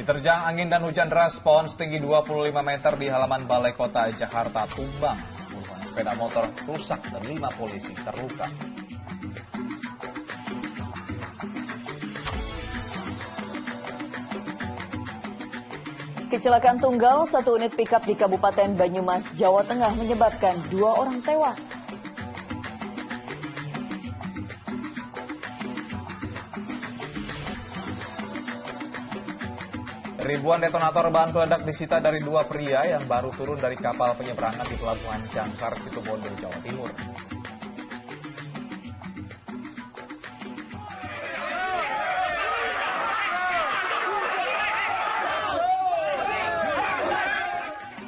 Diterjang angin dan hujan deras, pohon setinggi 25 meter di halaman Balai Kota Jakarta tumbang. Puluhan sepeda motor rusak dan 5 polisi terluka. Kecelakaan tunggal satu unit pickup di Kabupaten Banyumas, Jawa Tengah menyebabkan 2 orang tewas. Ribuan detonator bahan peledak disita dari 2 pria yang baru turun dari kapal penyeberangan di Pelabuhan Jangkar, Situbondo, Jawa Timur.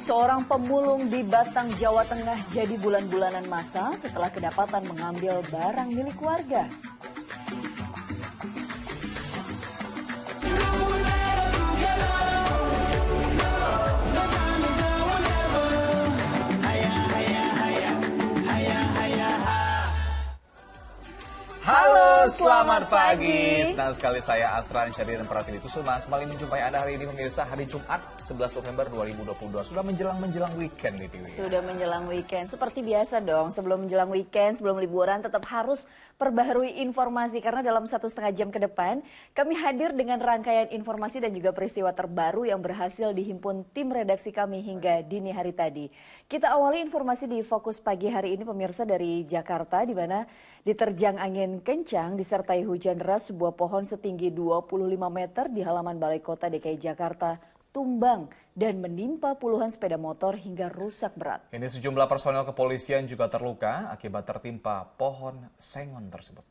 Seorang pemulung di Batang, Jawa Tengah jadi bulan-bulanan masa setelah kedapatan mengambil barang milik warga. Halo, selamat pagi. Senang sekali saya Astra Syahrir dan Pratiwi Kusuma kembali menjumpai Anda hari ini pemirsa, hari Jumat 11 November 2022. Sudah menjelang weekend nih, Tiwi. Sudah menjelang weekend. Seperti biasa dong, sebelum menjelang weekend, sebelum liburan tetap harus perbaharui informasi karena dalam 1,5 jam ke depan kami hadir dengan rangkaian informasi dan juga peristiwa terbaru yang berhasil dihimpun tim redaksi kami hingga dini hari tadi. Kita awali informasi di Fokus Pagi hari ini pemirsa dari Jakarta, di mana diterjang angin kencang disertai hujan deras, sebuah pohon setinggi 25 meter di halaman Balai Kota DKI Jakarta tumbang dan menimpa puluhan sepeda motor hingga rusak berat. Ini sejumlah personel kepolisian juga terluka akibat tertimpa pohon sengon tersebut.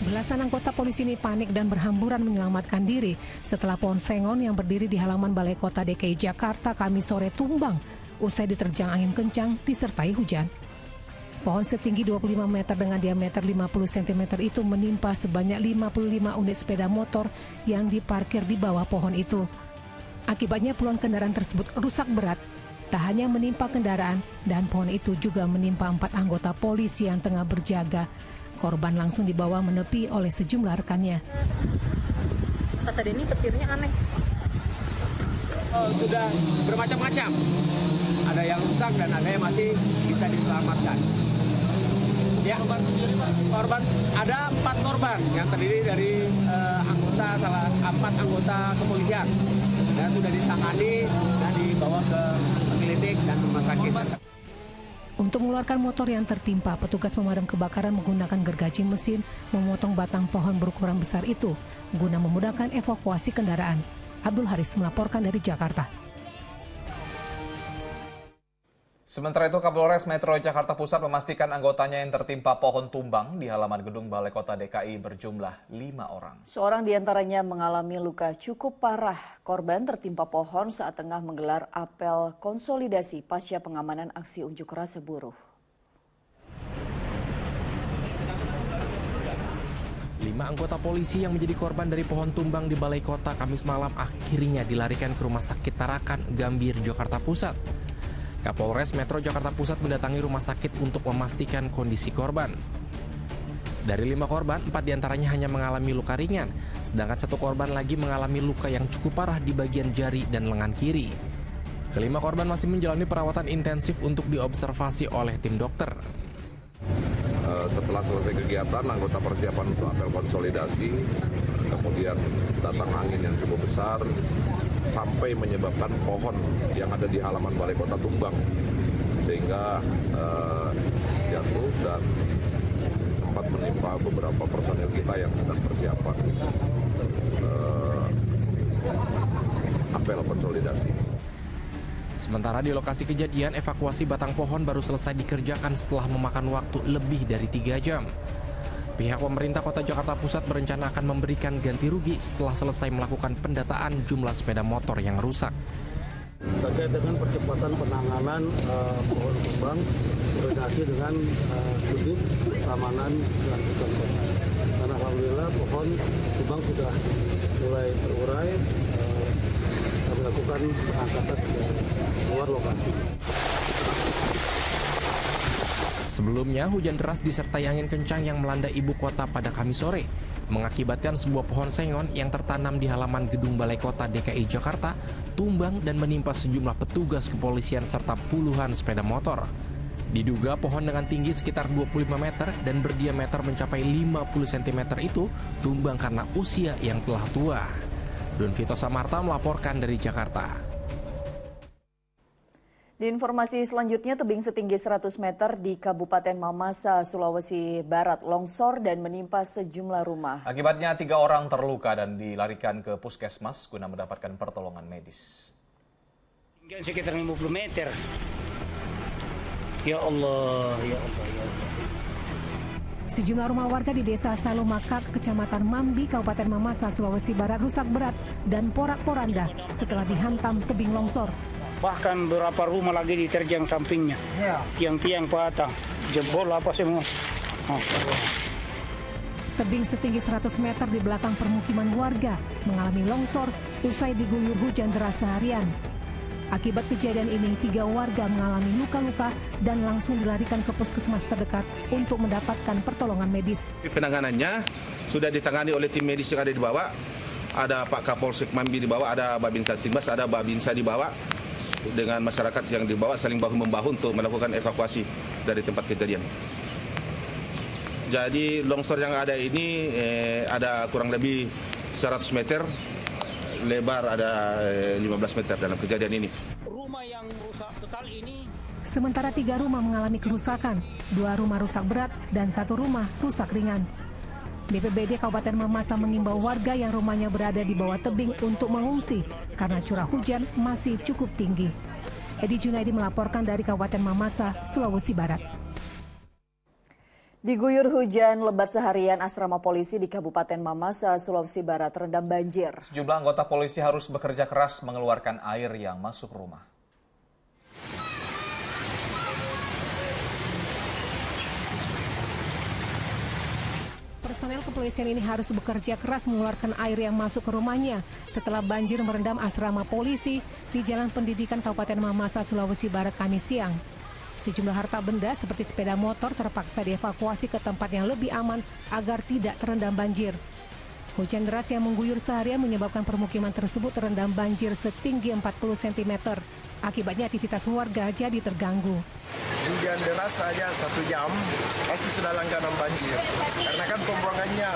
Belasan anggota polisi ini panik dan berhamburan menyelamatkan diri setelah pohon sengon yang berdiri di halaman Balai Kota DKI Jakarta Kamis sore tumbang usai diterjang angin kencang disertai hujan. Pohon setinggi 25 meter dengan diameter 50 cm itu menimpa sebanyak 55 unit sepeda motor yang diparkir di bawah pohon itu. Akibatnya puluhan kendaraan tersebut rusak berat. Tak hanya menimpa kendaraan dan pohon itu juga menimpa 4 anggota polisi yang tengah berjaga. Korban langsung dibawa menepi oleh sejumlah rekannya. Kata Denny petirnya aneh. Sudah bermacam-macam. Ada yang rusak dan ada yang masih bisa diselamatkan. Ya, korban ada 4 korban yang terdiri dari 4 anggota kepolisian dan sudah ditangani dan dibawa ke klinik dan rumah sakit. Untuk mengeluarkan motor yang tertimpa, petugas pemadam kebakaran menggunakan gergaji mesin memotong batang pohon berukuran besar itu guna memudahkan evakuasi kendaraan. Abdul Haris melaporkan dari Jakarta. Sementara itu, Kapolres Metro Jakarta Pusat memastikan anggotanya yang tertimpa pohon tumbang di halaman gedung Balai Kota DKI berjumlah 5 orang. Seorang diantaranya mengalami luka cukup parah. Korban tertimpa pohon saat tengah menggelar apel konsolidasi pasca pengamanan aksi unjuk rasa buruh. 5 anggota polisi yang menjadi korban dari pohon tumbang di Balai Kota Kamis malam akhirnya dilarikan ke Rumah Sakit Tarakan, Gambir, Jakarta Pusat. Kapolres Metro Jakarta Pusat mendatangi rumah sakit untuk memastikan kondisi korban. Dari 5 korban, 4 diantaranya hanya mengalami luka ringan, sedangkan 1 korban lagi mengalami luka yang cukup parah di bagian jari dan lengan kiri. Kelima korban masih menjalani perawatan intensif untuk diobservasi oleh tim dokter. Setelah selesai kegiatan, anggota persiapan untuk apel konsolidasi, kemudian datang angin yang cukup besar, sampai menyebabkan pohon yang ada di halaman Balai Kota tumbang, sehingga jatuh dan sempat menimpa beberapa personel kita yang sedang persiapan apel konsolidasi. Sementara di lokasi kejadian, evakuasi batang pohon baru selesai dikerjakan setelah memakan waktu lebih dari 3 jam. Pihak pemerintah Kota Jakarta Pusat berencana akan memberikan ganti rugi setelah selesai melakukan pendataan jumlah sepeda motor yang rusak. Terkait dengan percepatan penanganan pohon tumbang, koordinasi dengan sudin keamanan dan hutan. Karena alhamdulillah pohon tumbang sudah mulai terurai, kami lakukan pengangkatan ke luar lokasi. Sebelumnya, hujan deras disertai angin kencang yang melanda ibu kota pada Kamis sore, mengakibatkan sebuah pohon sengon yang tertanam di halaman gedung Balai Kota DKI Jakarta tumbang dan menimpa sejumlah petugas kepolisian serta puluhan sepeda motor. Diduga pohon dengan tinggi sekitar 25 meter dan berdiameter mencapai 50 cm itu tumbang karena usia yang telah tua. Don Vito Samarta melaporkan dari Jakarta. Di informasi selanjutnya, tebing setinggi 100 meter di Kabupaten Mamasa, Sulawesi Barat longsor dan menimpa sejumlah rumah. Akibatnya 3 orang terluka dan dilarikan ke puskesmas guna mendapatkan pertolongan medis. Tinggi sekitar 50 meter. Ya Allah, ya Allah, ya Allah. Sejumlah rumah warga di Desa Salomakak, Kecamatan Mambi, Kabupaten Mamasa, Sulawesi Barat rusak berat dan porak-poranda setelah dihantam tebing longsor. Bahkan beberapa rumah lagi diterjang sampingnya. Tiang-tiang patah, jebol apa semua. Tebing setinggi 100 meter di belakang permukiman warga mengalami longsor usai diguyur hujan deras seharian. Akibat kejadian ini, 3 warga mengalami luka-luka dan langsung dilarikan ke puskesmas terdekat untuk mendapatkan pertolongan medis. Penanganannya sudah ditangani oleh tim medis yang ada di bawah. Ada Pak Kapolsek Mambi di bawah, ada Babinsa Timbas, ada Babinsa di bawah. Dengan masyarakat yang di bawah saling bahu-membahu untuk melakukan evakuasi dari tempat kejadian. Jadi longsor yang ada ini ada kurang lebih 100 meter, lebar ada 15 meter dalam kejadian ini. Rumah yang rusak total ini. Sementara 3 rumah mengalami kerusakan, 2 rumah rusak berat dan 1 rumah rusak ringan. BPBD Kabupaten Mamasa mengimbau warga yang rumahnya berada di bawah tebing untuk mengungsi karena curah hujan masih cukup tinggi. Edi Junaidi melaporkan dari Kabupaten Mamasa, Sulawesi Barat. Diguyur hujan lebat seharian, asrama polisi di Kabupaten Mamasa, Sulawesi Barat terendam banjir. Sejumlah anggota polisi harus bekerja keras mengeluarkan air yang masuk rumah. Personel kepolisian ini harus bekerja keras mengeluarkan air yang masuk ke rumahnya setelah banjir merendam asrama polisi di Jalan Pendidikan Kabupaten Mamasa, Sulawesi Barat Kamis siang. Sejumlah harta benda seperti sepeda motor terpaksa dievakuasi ke tempat yang lebih aman agar tidak terendam banjir. Hujan deras yang mengguyur seharian menyebabkan permukiman tersebut terendam banjir setinggi 40 cm. Akibatnya aktivitas warga jadi terganggu. Hujan deras saja 1 jam, pasti sudah langganan banjir. Karena kan pembuangannya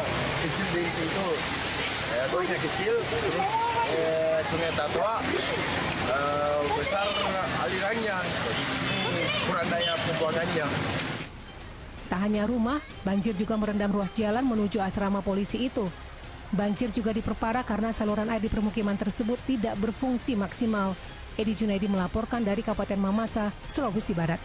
kecil di situ, boynya kecil, terus sungai Tatwa besar alirannya, ini kurang daya pembuangannya. Tak hanya rumah, banjir juga merendam ruas jalan menuju asrama polisi itu. Banjir juga diperparah karena saluran air di permukiman tersebut tidak berfungsi maksimal. Edi Junaidi melaporkan dari Kabupaten Mamasa, Sulawesi Barat.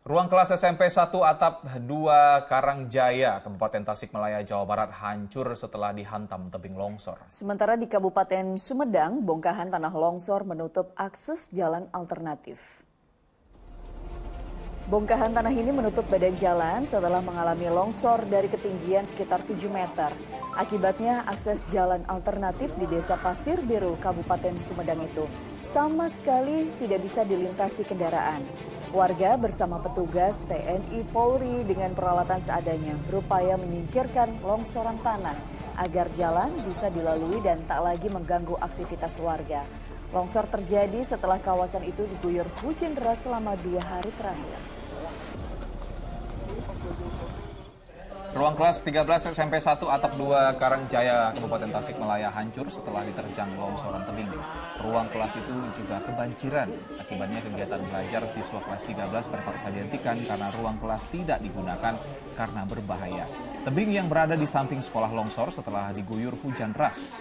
Ruang kelas SMP 1 atap 2 Karangjaya, Kabupaten Tasikmalaya, Jawa Barat hancur setelah dihantam tebing longsor. Sementara di Kabupaten Sumedang, bongkahan tanah longsor menutup akses jalan alternatif. Bongkahan tanah ini menutup badan jalan setelah mengalami longsor dari ketinggian sekitar 7 meter. Akibatnya akses jalan alternatif di Desa Pasir Biru, Kabupaten Sumedang itu sama sekali tidak bisa dilintasi kendaraan. Warga bersama petugas TNI Polri dengan peralatan seadanya berupaya menyingkirkan longsoran tanah agar jalan bisa dilalui dan tak lagi mengganggu aktivitas warga. Longsor terjadi setelah kawasan itu diguyur hujan deras selama 2 hari terakhir. Ruang kelas 13 SMP 1 atap 2 Karangjaya, Kabupaten Tasikmalaya hancur setelah diterjang longsoran tebing. Ruang kelas itu juga kebanjiran. Akibatnya kegiatan belajar siswa kelas 13 terpaksa dihentikan karena ruang kelas tidak digunakan karena berbahaya. Tebing yang berada di samping sekolah longsor setelah diguyur hujan deras.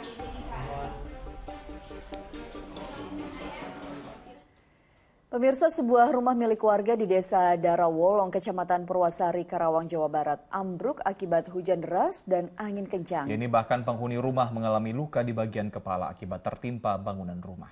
Pemirsa, sebuah rumah milik warga di Desa Darawolong, Kecamatan Purwasari, Karawang, Jawa Barat, ambruk akibat hujan deras dan angin kencang. Ini bahkan penghuni rumah mengalami luka di bagian kepala akibat tertimpa bangunan rumah.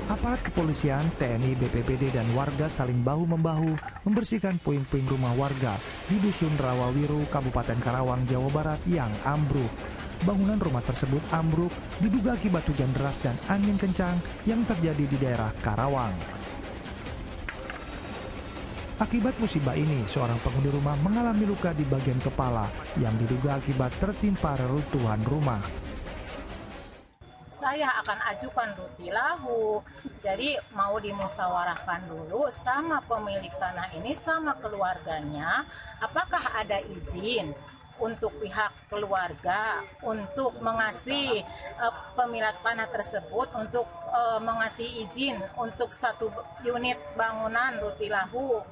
Aparat kepolisian, TNI, BPBD, dan warga saling bahu-membahu membersihkan puing-puing rumah warga di Dusun Rawawiru, Kabupaten Karawang, Jawa Barat yang ambruk. Bangunan rumah tersebut ambruk diduga akibat hujan deras dan angin kencang yang terjadi di daerah Karawang. Akibat musibah ini, seorang penghuni rumah mengalami luka di bagian kepala yang diduga akibat tertimpa reruntuhan rumah. Saya akan ajukan rutilahu, jadi mau dimusyawarahkan dulu sama pemilik tanah ini, sama keluarganya, apakah ada izin untuk pihak keluarga untuk mengasih pemilik tanah tersebut untuk mengasih izin untuk 1 unit bangunan rutilahu.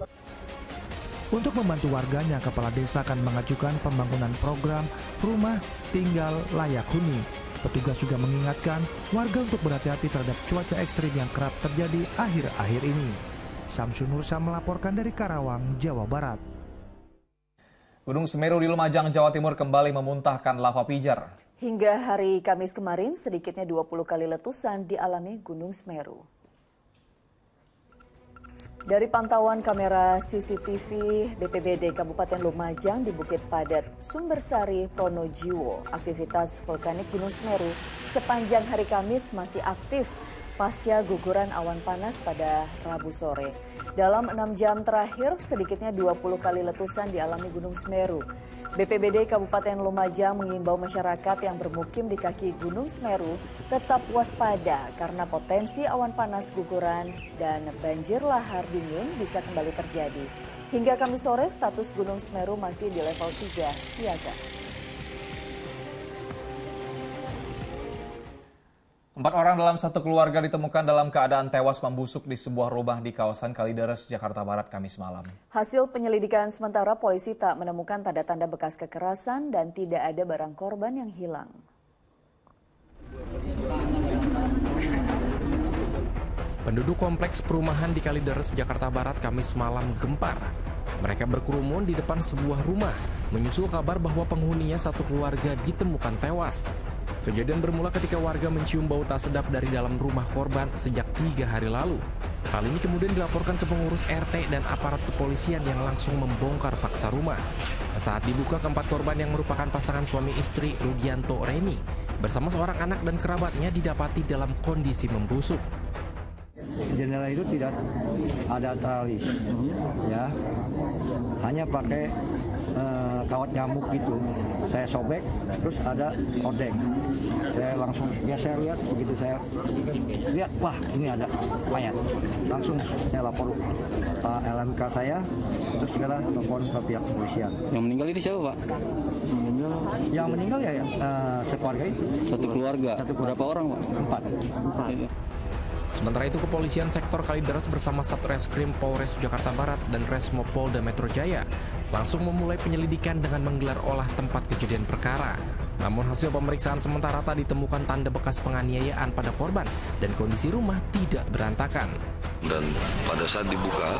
Untuk membantu warganya, Kepala Desa akan mengajukan pembangunan program rumah tinggal layak huni. Petugas juga mengingatkan warga untuk berhati-hati terhadap cuaca ekstrim yang kerap terjadi akhir-akhir ini. Samsun Nursa melaporkan dari Karawang, Jawa Barat. Gunung Semeru di Lumajang, Jawa Timur kembali memuntahkan lava pijar. Hingga hari Kamis kemarin, sedikitnya 20 kali letusan dialami Gunung Semeru. Dari pantauan kamera CCTV BPBD Kabupaten Lumajang di Bukit Padat, Sumbersari, Pronojiwo, aktivitas vulkanik Gunung Semeru sepanjang hari Kamis masih aktif pasca guguran awan panas pada Rabu sore. Dalam 6 jam terakhir, sedikitnya 20 kali letusan dialami Gunung Semeru. BPBD Kabupaten Lumajang mengimbau masyarakat yang bermukim di kaki Gunung Semeru tetap waspada karena potensi awan panas guguran dan banjir lahar dingin bisa kembali terjadi. Hingga Kamis sore, status Gunung Semeru masih di level 3 siaga. 4 orang dalam satu keluarga ditemukan dalam keadaan tewas membusuk di sebuah rumah di kawasan Kalideres, Jakarta Barat, Kamis malam. Hasil penyelidikan sementara, polisi tak menemukan tanda-tanda bekas kekerasan dan tidak ada barang korban yang hilang. Penduduk kompleks perumahan di Kalideres, Jakarta Barat, Kamis malam gempar. Mereka berkerumun di depan sebuah rumah, menyusul kabar bahwa penghuninya satu keluarga ditemukan tewas. Kejadian bermula ketika warga mencium bau tak sedap dari dalam rumah korban sejak 3 hari lalu. Hal ini kemudian dilaporkan ke pengurus RT dan aparat kepolisian yang langsung membongkar paksa rumah. Saat dibuka, keempat korban yang merupakan pasangan suami istri Rudianto Reni bersama seorang anak dan kerabatnya didapati dalam kondisi membusuk. Jendela itu tidak ada tralis, ya, hanya pakai kawat nyamuk gitu. Saya sobek, terus ada ordeng. Saya langsung, ya saya lihat, begitu saya lihat, wah ini ada mayat. Langsung saya lapor Pak LMK saya, terus segera telepon ke pihak kepolisian. Yang meninggal ini siapa, Pak? Yang meninggal ya sekeluarga itu. Satu keluarga. Berapa orang, Pak? 4. Sementara itu, kepolisian sektor Kalideres bersama Satreskrim Polres Jakarta Barat dan Resmo Polda Metro Jaya langsung memulai penyelidikan dengan menggelar olah tempat kejadian perkara. Namun hasil pemeriksaan sementara tak ditemukan tanda bekas penganiayaan pada korban dan kondisi rumah tidak berantakan. Dan pada saat dibuka,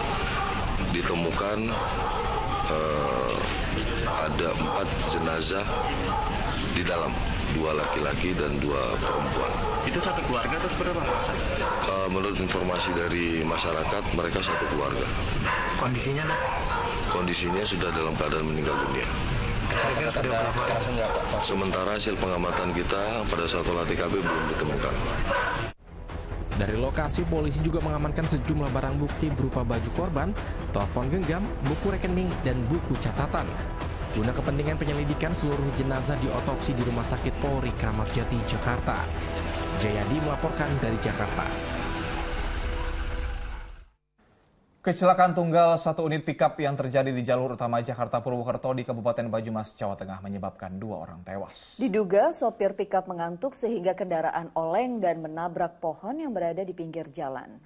ditemukan ada 4 jenazah di dalam, 2 laki-laki dan 2 perempuan. Itu satu keluarga atau seberapa? Menurut informasi dari masyarakat, mereka satu keluarga. Kondisinya, Nak? Kondisinya sudah dalam keadaan meninggal dunia. Sementara hasil pengamatan kita pada saat olah TKP belum ditemukan. Dari lokasi, polisi juga mengamankan sejumlah barang bukti berupa baju korban, telepon genggam, buku rekening, dan buku catatan. Guna kepentingan penyelidikan, seluruh jenazah diotopsi di Rumah Sakit Polri Kramat Jati, Jakarta. Jayadi melaporkan dari Jakarta. Kecelakaan tunggal satu unit pickup yang terjadi di jalur utama Jakarta Purwokerto di Kabupaten Banyumas, Jawa Tengah menyebabkan 2 orang tewas. Diduga sopir pickup mengantuk sehingga kendaraan oleng dan menabrak pohon yang berada di pinggir jalan.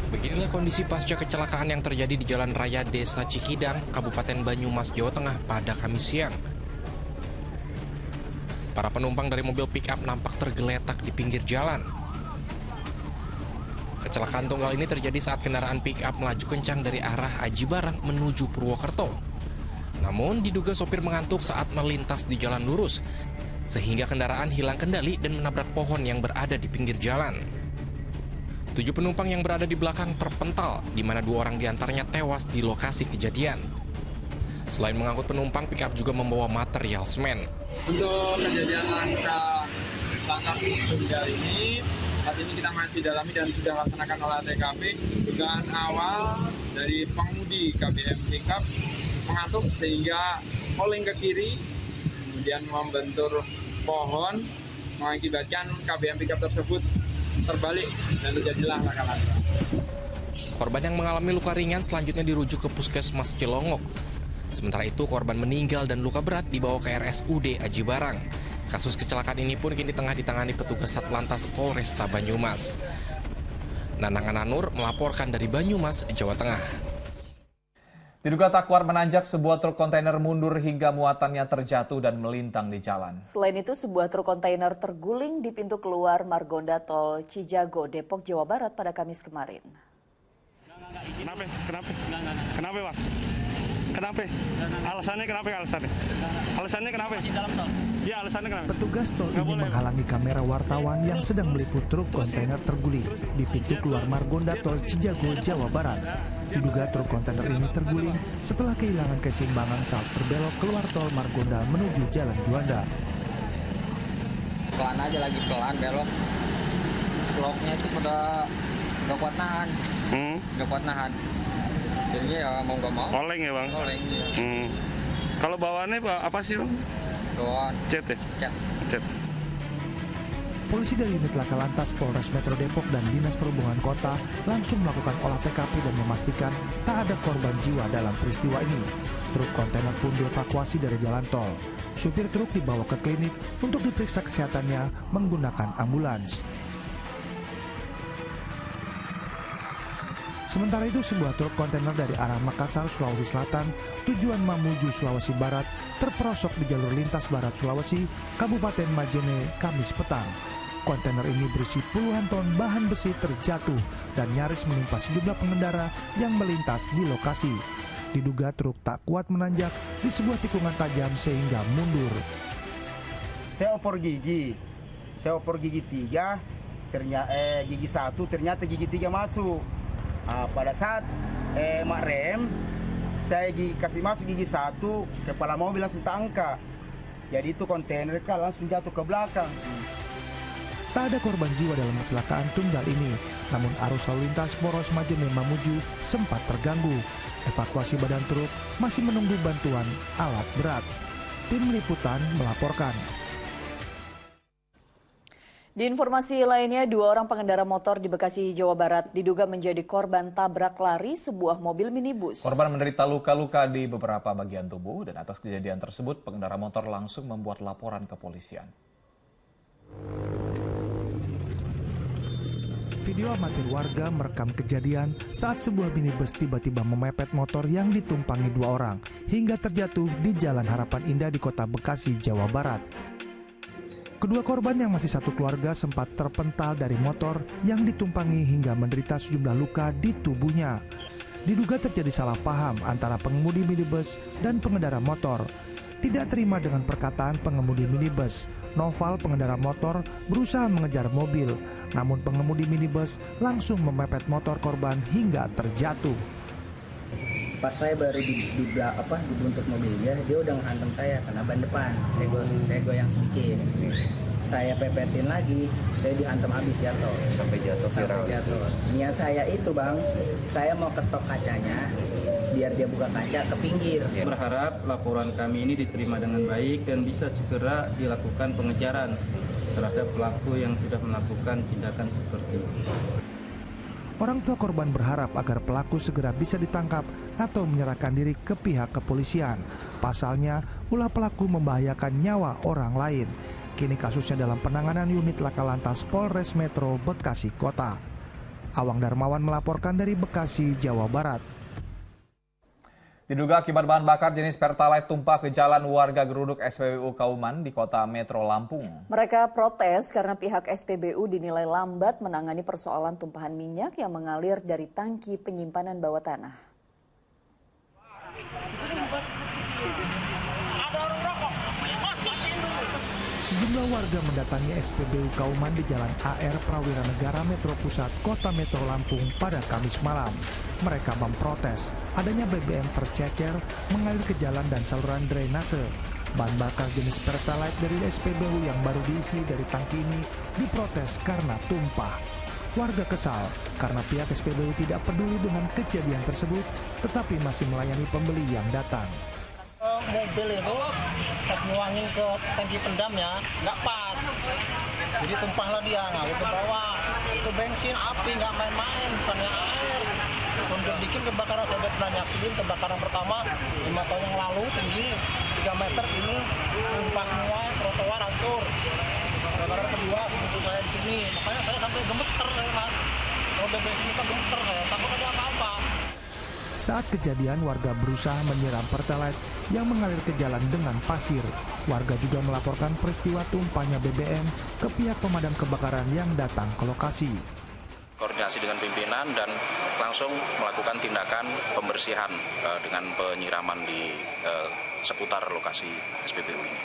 Beginilah kondisi pasca kecelakaan yang terjadi di Jalan Raya Desa Cikidang, Kabupaten Banyumas, Jawa Tengah pada Kamis siang. Para penumpang dari mobil pick-up nampak tergeletak di pinggir jalan. Kecelakaan tunggal ini terjadi saat kendaraan pick-up melaju kencang dari arah Aji Barang menuju Purwokerto. Namun diduga sopir mengantuk saat melintas di jalan lurus. sehingga kendaraan hilang kendali dan menabrak pohon yang berada di pinggir jalan. 7 penumpang yang berada di belakang terpental, di mana 2 orang diantaranya tewas di lokasi kejadian. Selain mengangkut penumpang, pickup juga membawa material semen. Untuk kejadian lantas tunggal ini, saat ini kita masih dalami dan sudah laksanakan olah TKP. Dugaan awal dari pengemudi KBM pickup mengantuk sehingga oleng ke kiri, kemudian membentur pohon, mengakibatkan KBM pickup tersebut terbalik dan terjadilah laka-laka. Korban yang mengalami luka ringan selanjutnya dirujuk ke Puskesmas Cilongok. Sementara itu, korban meninggal dan luka berat dibawa ke RSUD Aji Barang. Kasus kecelakaan ini pun kini tengah ditangani petugas Satlantas Polresta Banyumas. Nanang Ananur melaporkan dari Banyumas, Jawa Tengah. Diduga takwar menanjak, sebuah truk kontainer mundur hingga muatannya terjatuh dan melintang di jalan. Selain itu, sebuah truk kontainer terguling di pintu keluar Margonda Tol Cijago, Depok, Jawa Barat pada Kamis kemarin. Kenapa, Pak? Kenapa? Alasannya kenapa? Alasannya kenapa? Ya, alasannya kenapa? Petugas tol ini menghalangi kamera wartawan yang sedang meliput truk kontainer terguling di pintu keluar Margonda Tol Cijago, Jawa Barat. Diduga truk kontainer ini terguling setelah kehilangan keseimbangan saat berbelok keluar tol Margonda menuju Jalan Juanda. Pelan aja, lagi pelan belok. Bloknya itu udah kuat nahan. Nggak kuat nahan. Jadinya ya mau nggak mau. Oleng ya, Bang? Oleng, iya. Kalau bawaannya apa sih, Bang? Bawaan. Cet ya? Cet. Polisi dari unit Laka Lantas Polres Metro Depok dan Dinas Perhubungan Kota langsung melakukan olah TKP dan memastikan tak ada korban jiwa dalam peristiwa ini. Truk kontainer pun dievakuasi dari jalan tol. Supir truk dibawa ke klinik untuk diperiksa kesehatannya menggunakan ambulans. Sementara itu, sebuah truk kontainer dari arah Makassar, Sulawesi Selatan, tujuan Mamuju, Sulawesi Barat, terperosok di jalur lintas Barat Sulawesi, Kabupaten Majene, Kamis petang. Kontainer ini berisi puluhan ton bahan besi terjatuh dan nyaris menimpa sejumlah pengendara yang melintas di lokasi. Diduga truk tak kuat menanjak di sebuah tikungan tajam sehingga mundur. Saya opor gigi 3, gigi 1, ternyata gigi 3 masuk. Pada saat mak rem, saya kasih masuk gigi 1, kepala mobil langsung terangkat. Jadi itu kontainer kan langsung jatuh ke belakang. Tak ada korban jiwa dalam kecelakaan tunggal ini, namun arus lalu lintas poros Majene Mamuju sempat terganggu. Evakuasi badan truk masih menunggu bantuan alat berat. Tim Liputan melaporkan. Di informasi lainnya, 2 orang pengendara motor di Bekasi, Jawa Barat diduga menjadi korban tabrak lari sebuah mobil minibus. Korban menderita luka-luka di beberapa bagian tubuh dan atas kejadian tersebut pengendara motor langsung membuat laporan ke polisian. Video amatir warga merekam kejadian saat sebuah minibus tiba-tiba memepet motor yang ditumpangi 2 orang hingga terjatuh di Jalan Harapan Indah di Kota Bekasi, Jawa Barat. Kedua korban yang masih satu keluarga sempat terpental dari motor yang ditumpangi hingga menderita sejumlah luka di tubuhnya. Diduga terjadi salah paham antara pengemudi minibus dan pengendara motor. Tidak terima dengan perkataan pengemudi minibus, Noval pengendara motor berusaha mengejar mobil, namun pengemudi minibus langsung memepet motor korban hingga terjatuh. Pas saya baru dibentuk mobilnya, dia udah menghantam saya kena ban depan. Saya goyang sedikit. Saya pepetin lagi, saya dihantam habis jatuh. Sampai jatuh. Niat saya itu, Bang, saya mau ketok kacanya biar dia buka kaca ke pinggir. Berharap laporan kami ini diterima dengan baik dan bisa segera dilakukan pengejaran terhadap pelaku yang sudah melakukan tindakan seperti itu. Orang tua korban berharap agar pelaku segera bisa ditangkap atau menyerahkan diri ke pihak kepolisian. Pasalnya, ulah pelaku membahayakan nyawa orang lain. Kini kasusnya dalam penanganan unit Laka Lantas Polres Metro Bekasi Kota. Awang Darmawan melaporkan dari Bekasi, Jawa Barat. Diduga akibat bahan bakar jenis Pertalite tumpah ke jalan, warga geruduk SPBU Kauman di Kota Metro Lampung. Mereka protes karena pihak SPBU dinilai lambat menangani persoalan tumpahan minyak yang mengalir dari tangki penyimpanan bawah tanah. sejumlah warga mendatangi SPBU Kauman di Jalan AR Prawira Negara Metro Pusat, Kota Metro Lampung pada Kamis malam. Mereka memprotes adanya BBM tercecer mengalir ke jalan dan saluran drainase. Bahan bakar jenis Pertalite dari SPBU yang baru diisi dari tangki ini diprotes karena tumpah. Warga kesal karena pihak SPBU tidak peduli dengan kejadian tersebut, tetapi masih melayani pembeli yang datang. Mobil itu pas nuangin ke tangki pendam ya, nggak pas. Jadi tumpahlah dia, ngalir ke bawah. Itu bensin, api, nggak main-main, bukannya air. Sumber dikit kebakaran, saya udah pernah nyaksiin kebakaran pertama 5 tahun yang lalu, tinggi 3 meter, ini tumpah semua, trotoar hancur. Kebakaran kedua, sebelum saya di sini, makanya saya sampai gemeter ya mas. Kalau udah bensin kita gemeter saya, takut ada apa-apa. Saat kejadian, warga berusaha menyiram Pertalite yang mengalir ke jalan dengan pasir. Warga juga melaporkan peristiwa tumpahnya BBM ke pihak pemadam kebakaran yang datang ke lokasi. Koordinasi dengan pimpinan dan langsung melakukan tindakan pembersihan dengan penyiraman di seputar lokasi SPBU ini.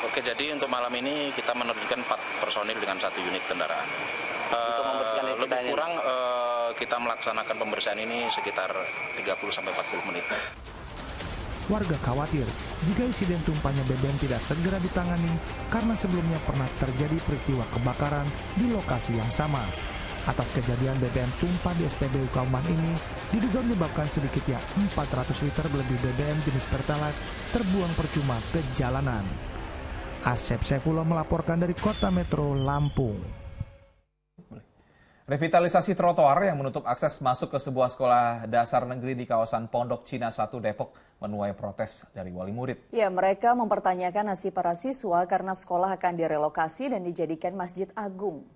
Oke, jadi untuk malam ini kita menerjunkan 4 personil dengan 1 unit kendaraan. Untuk membersihkan lebih kurang kita melaksanakan pembersihan ini sekitar 30-40 menit. Warga khawatir jika insiden tumpahnya BBM tidak segera ditangani karena sebelumnya pernah terjadi peristiwa kebakaran di lokasi yang sama. Atas kejadian BBM tumpah di SPBU Kauman ini diduga menyebabkan sedikitnya 400 liter lebih BBM jenis Pertalite terbuang percuma ke jalanan. Asep Saifullah melaporkan dari Kota Metro Lampung. Revitalisasi trotoar yang menutup akses masuk ke sebuah sekolah dasar negeri di kawasan Pondok Cina 1 Depok menuai protes dari wali murid. Ya, mereka mempertanyakan nasib para siswa karena sekolah akan direlokasi dan dijadikan masjid agung.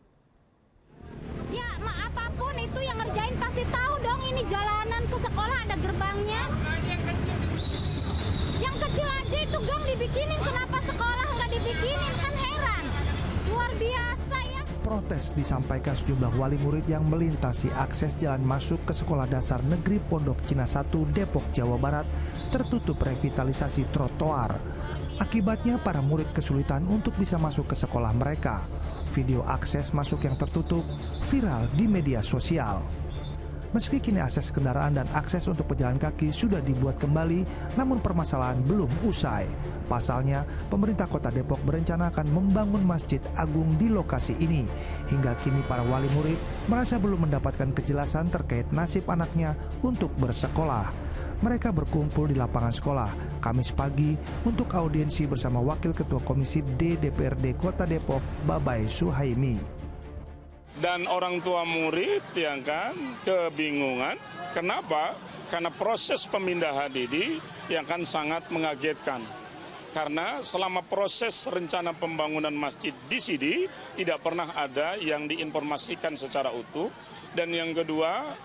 Ya, apapun itu yang ngerjain pasti tahu dong ini jalanan ke sekolah ada gerbangnya. Yang kecil aja itu gang dibikinin, kenapa sekolah nggak dibikinin, kan heran. Luar biasa ya. Protes disampaikan sejumlah wali murid yang melintasi akses jalan masuk ke Sekolah Dasar Negeri Pondok Cina 1 Depok, Jawa Barat tertutup revitalisasi trotoar. Akibatnya para murid kesulitan untuk bisa masuk ke sekolah mereka. Video akses masuk yang tertutup viral di media sosial. Meski kini akses kendaraan dan akses untuk pejalan kaki sudah dibuat kembali, namun permasalahan belum usai. Pasalnya, pemerintah Kota Depok berencana akan membangun masjid agung di lokasi ini. Hingga kini para wali murid merasa belum mendapatkan kejelasan terkait nasib anaknya untuk bersekolah. Mereka berkumpul di lapangan sekolah Kamis pagi untuk audiensi bersama Wakil Ketua Komisi D DPRD Kota Depok, Babay Suhaimi. Dan orang tua murid yang kan kebingungan, kenapa? Karena proses pemindahan ini yang kan sangat mengagetkan. Karena selama proses rencana pembangunan masjid di sini tidak pernah ada yang diinformasikan secara utuh. Dan yang kedua,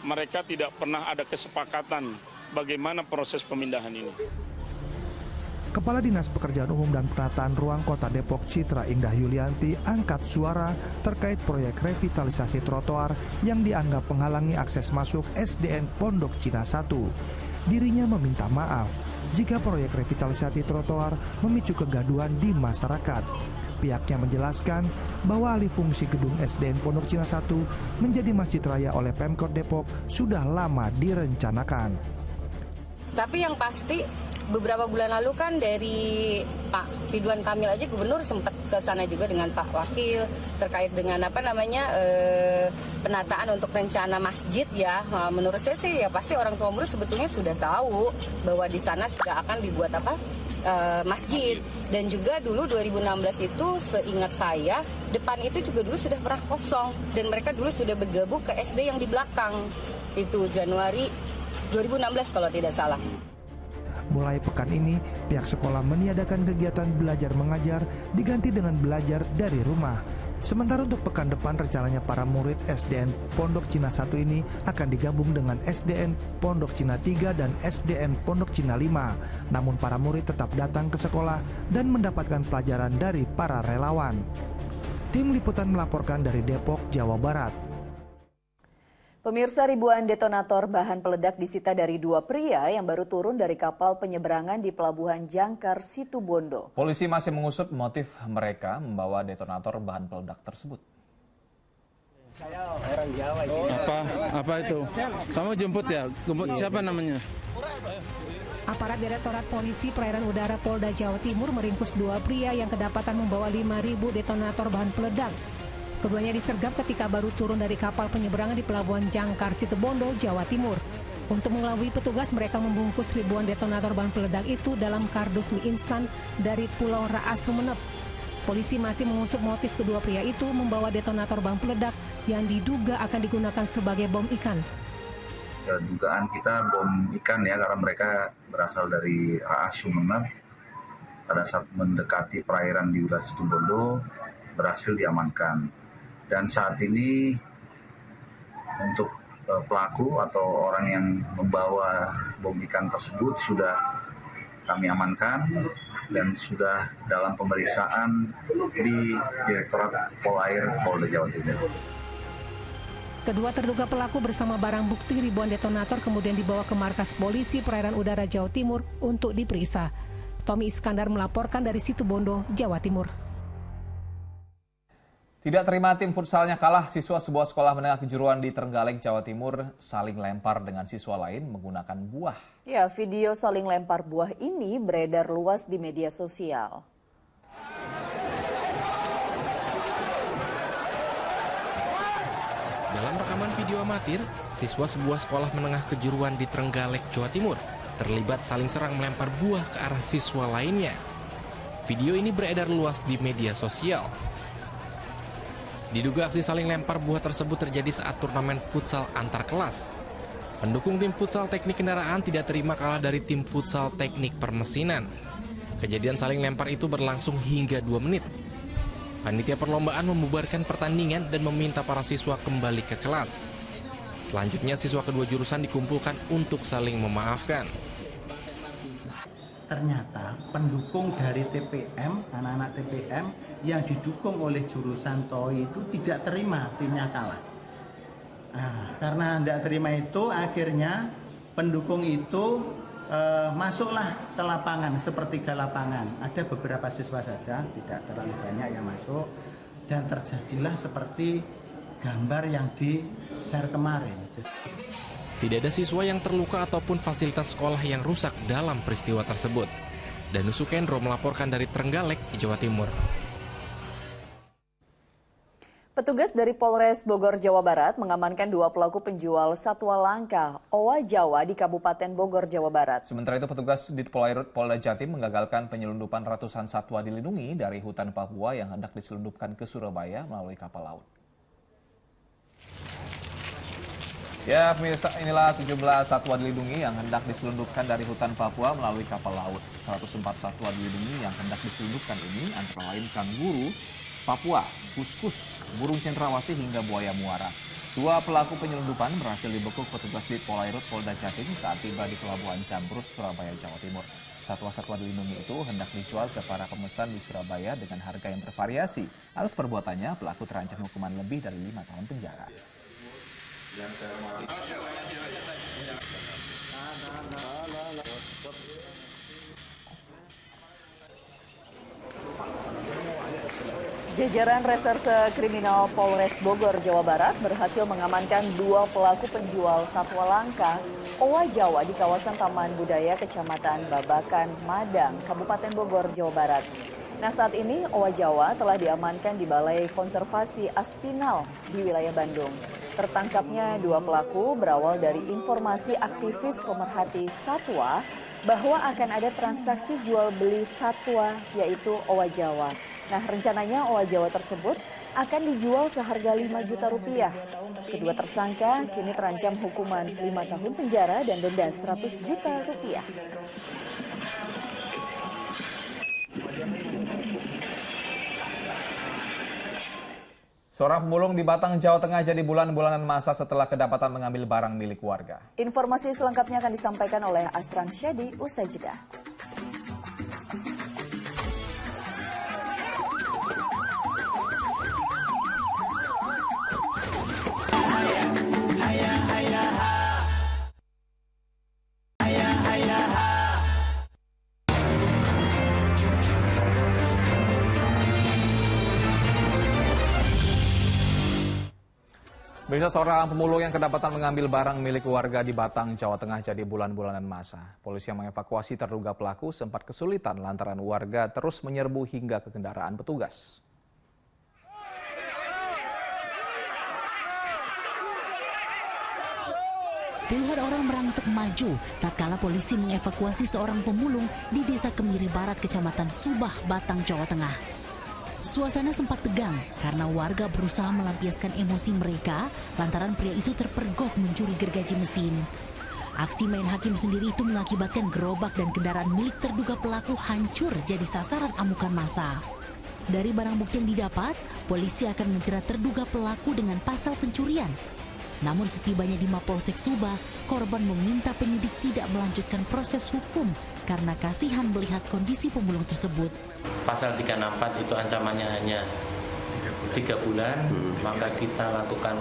mereka tidak pernah ada kesepakatan bagaimana proses pemindahan ini. Kepala Dinas Pekerjaan Umum dan Penataan Ruang Kota Depok Citra Indah Yulianti angkat suara terkait proyek revitalisasi trotoar yang dianggap menghalangi akses masuk SDN Pondok Cina 1. Dirinya meminta maaf jika proyek revitalisasi trotoar memicu kegaduhan di masyarakat. Pihaknya menjelaskan bahwa alih fungsi gedung SDN Pondok Cina 1 menjadi masjid raya oleh Pemkot Depok sudah lama direncanakan. Tapi yang pasti beberapa bulan lalu kan dari Pak Ridwan Kamil aja gubernur sempat ke sana juga dengan Pak Wakil terkait dengan penataan untuk rencana masjid ya. Menurut saya sih ya pasti orang tua murid sebetulnya sudah tahu bahwa di sana sudah akan dibuat masjid. Dan juga dulu 2016 itu seingat saya depan itu juga dulu sudah pernah kosong dan mereka dulu sudah bergabung ke SD yang di belakang. Itu Januari 2016 kalau tidak salah. Mulai pekan ini, pihak sekolah meniadakan kegiatan belajar mengajar diganti dengan belajar dari rumah. Sementara untuk pekan depan rencananya para murid SDN Pondok Cina 1 ini akan digabung dengan SDN Pondok Cina 3 dan SDN Pondok Cina 5. Namun para murid tetap datang ke sekolah dan mendapatkan pelajaran dari para relawan. Tim Liputan melaporkan dari Depok, Jawa Barat. Pemirsa, ribuan detonator bahan peledak disita dari dua pria yang baru turun dari kapal penyeberangan di Pelabuhan Jangkar, Situbondo. Polisi masih mengusut motif mereka membawa detonator bahan peledak tersebut. Saya orang Jawa. Apa itu? Kamu jemput ya? Jemput siapa namanya? Aparat Direktorat Polisi Perairan Udara Polda Jawa Timur meringkus dua pria yang kedapatan membawa 5.000 detonator bahan peledak. Keduanya disergap ketika baru turun dari kapal penyeberangan di Pelabuhan Jangkar, Situbondo, Jawa Timur. Untuk mengelabui petugas, mereka membungkus ribuan detonator bahan peledak itu dalam kardus mie instan dari Pulau Raas, Sumeneb. Polisi masih mengusut motif kedua pria itu membawa detonator bahan peledak yang diduga akan digunakan sebagai bom ikan. Dugaan kita bom ikan ya, karena mereka berasal dari Raas, Sumeneb. Pada saat mendekati perairan di wilayah Situbondo, berhasil diamankan. Dan saat ini untuk pelaku atau orang yang membawa bom ikan tersebut sudah kami amankan dan sudah dalam pemeriksaan di Direktorat Polair Polda Jawa Timur. Kedua terduga pelaku bersama barang bukti ribuan detonator kemudian dibawa ke markas polisi Perairan Udara Jawa Timur untuk diperiksa. Tommy Iskandar melaporkan dari Situbondo, Jawa Timur. Tidak terima tim futsalnya kalah, siswa sebuah sekolah menengah kejuruan di Trenggalek, Jawa Timur saling lempar dengan siswa lain menggunakan buah. Ya, video saling lempar buah ini beredar luas di media sosial. Dalam rekaman video amatir, siswa sebuah sekolah menengah kejuruan di Trenggalek, Jawa Timur terlibat saling serang melempar buah ke arah siswa lainnya. Video ini beredar luas di media sosial. Diduga aksi saling lempar buah tersebut terjadi saat turnamen futsal antar kelas. Pendukung tim futsal teknik kendaraan tidak terima kalah dari tim futsal teknik permesinan. Kejadian saling lempar itu berlangsung hingga 2 menit. Panitia perlombaan membubarkan pertandingan dan meminta para siswa kembali ke kelas. Selanjutnya siswa kedua jurusan dikumpulkan untuk saling memaafkan. Ternyata pendukung dari TPM, anak-anak TPM yang didukung oleh jurusan TOI itu tidak terima timnya kalah. Nah, karena tidak terima itu akhirnya pendukung itu masuklah ke lapangan, sepertiga lapangan. Ada beberapa siswa saja, tidak terlalu banyak yang masuk, dan terjadilah seperti gambar yang di-share kemarin. Tidak ada siswa yang terluka ataupun fasilitas sekolah yang rusak dalam peristiwa tersebut. Danusu Kendro melaporkan dari Trenggalek, Jawa Timur. Petugas dari Polres Bogor, Jawa Barat mengamankan 2 pelaku penjual satwa langka owa Jawa di Kabupaten Bogor, Jawa Barat. Sementara itu petugas di Polda Jatim menggagalkan penyelundupan ratusan satwa dilindungi dari hutan Papua yang hendak diselundupkan ke Surabaya melalui kapal laut. Ya, pemirsa, inilah sejumlah satwa dilindungi yang hendak diselundupkan dari hutan Papua melalui kapal laut. 104 satwa dilindungi yang hendak diselundupkan ini antara lain kanguru Papua, kuskus, burung cendrawasih hingga buaya muara. 2 pelaku penyelundupan berhasil dibekuk petugas di Polairut Polda Jatim saat tiba di Pelabuhan Cambrut, Surabaya, Jawa Timur. Satwa-satwa dilindungi itu hendak dijual ke para pemesan di Surabaya dengan harga yang bervariasi. Atas perbuatannya, pelaku terancam hukuman lebih dari 5 tahun penjara. Jajaran Reserse Kriminal Polres Bogor, Jawa Barat berhasil mengamankan 2 pelaku penjual satwa langka owa Jawa di kawasan Taman Budaya Kecamatan Babakan, Madang, Kabupaten Bogor, Jawa Barat. Nah, saat ini owa Jawa telah diamankan di Balai Konservasi Aspinal di wilayah Bandung. Tertangkapnya 2 pelaku berawal dari informasi aktivis pemerhati satwa bahwa akan ada transaksi jual beli satwa yaitu owa Jawa. Nah, rencananya owa Jawa tersebut akan dijual seharga 5 juta rupiah. Kedua tersangka kini terancam hukuman 5 tahun penjara dan denda 100 juta rupiah. Seorang pemulung di Batang, Jawa Tengah jadi bulan-bulanan masa setelah kedapatan mengambil barang milik warga. Informasi selengkapnya akan disampaikan oleh Astran Syadi usai jeda. Bisa seorang pemulung yang kedapatan mengambil barang milik warga di Batang, Jawa Tengah jadi bulan-bulanan masa. Polisi yang mengevakuasi terduga pelaku sempat kesulitan lantaran warga terus menyerbu hingga ke kendaraan petugas. Puluhan orang merangsek maju tatkala polisi mengevakuasi seorang pemulung di Desa Kemiri Barat, Kecamatan Subah, Batang, Jawa Tengah. Suasana sempat tegang karena warga berusaha melampiaskan emosi mereka lantaran pria itu terpergok mencuri gergaji mesin. Aksi main hakim sendiri itu mengakibatkan gerobak dan kendaraan milik terduga pelaku hancur jadi sasaran amukan massa. Dari barang bukti yang didapat, polisi akan menjerat terduga pelaku dengan pasal pencurian. Namun setibanya di Mapolsek Subah, korban meminta penyidik tidak melanjutkan proses hukum karena kasihan melihat kondisi pemulung tersebut. Pasal 364 itu ancamannya hanya 3 bulan, maka kita lakukan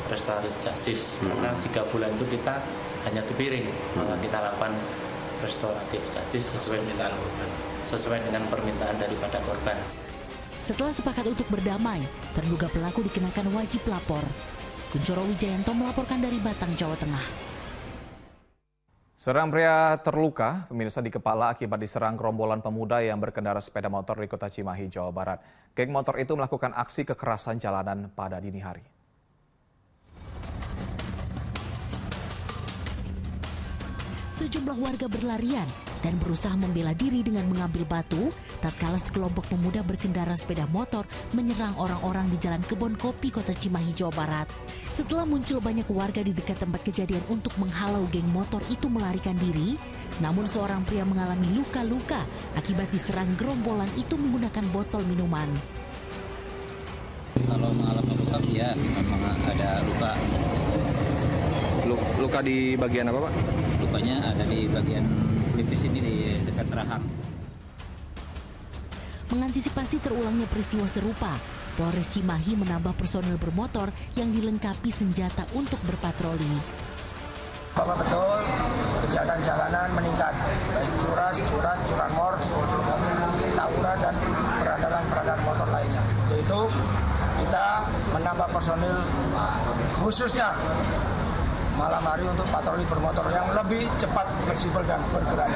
restoratif justice. Karena 3 bulan itu kita hanya dipiring, maka kita lakukan restoratif justice sesuai dengan permintaan daripada korban. Setelah sepakat untuk berdamai, terduga pelaku dikenakan wajib lapor. Kuncoro Wijayanto melaporkan dari Batang, Jawa Tengah. Seorang pria terluka, pemirsa, di kepala akibat diserang gerombolan pemuda yang berkendara sepeda motor di Kota Cimahi, Jawa Barat. Geng motor itu melakukan aksi kekerasan jalanan pada dini hari. Sejumlah warga berlarian dan berusaha membela diri dengan mengambil batu tatkala sekelompok pemuda berkendara sepeda motor menyerang orang-orang di Jalan Kebon Kopi, Kota Cimahi, Jawa Barat. Setelah muncul banyak warga di dekat tempat kejadian untuk menghalau geng motor itu melarikan diri, namun seorang pria mengalami luka-luka akibat diserang gerombolan itu menggunakan botol minuman. Kalau mengalami luka, ya memang ada luka. Luka di bagian apa, Pak? Lukanya ada di bagian pelipis ini, di dekat rahang. Mengantisipasi terulangnya peristiwa serupa, Polres Cimahi menambah personel bermotor yang dilengkapi senjata untuk berpatroli. Bahwa betul kejahatan jalanan meningkat, baik curas, curanmor, mungkin tawuran dan perandalan motor lainnya. Yaitu kita menambah personil khususnya malam hari untuk patroli bermotor yang lebih cepat, fleksibel dan bergerak.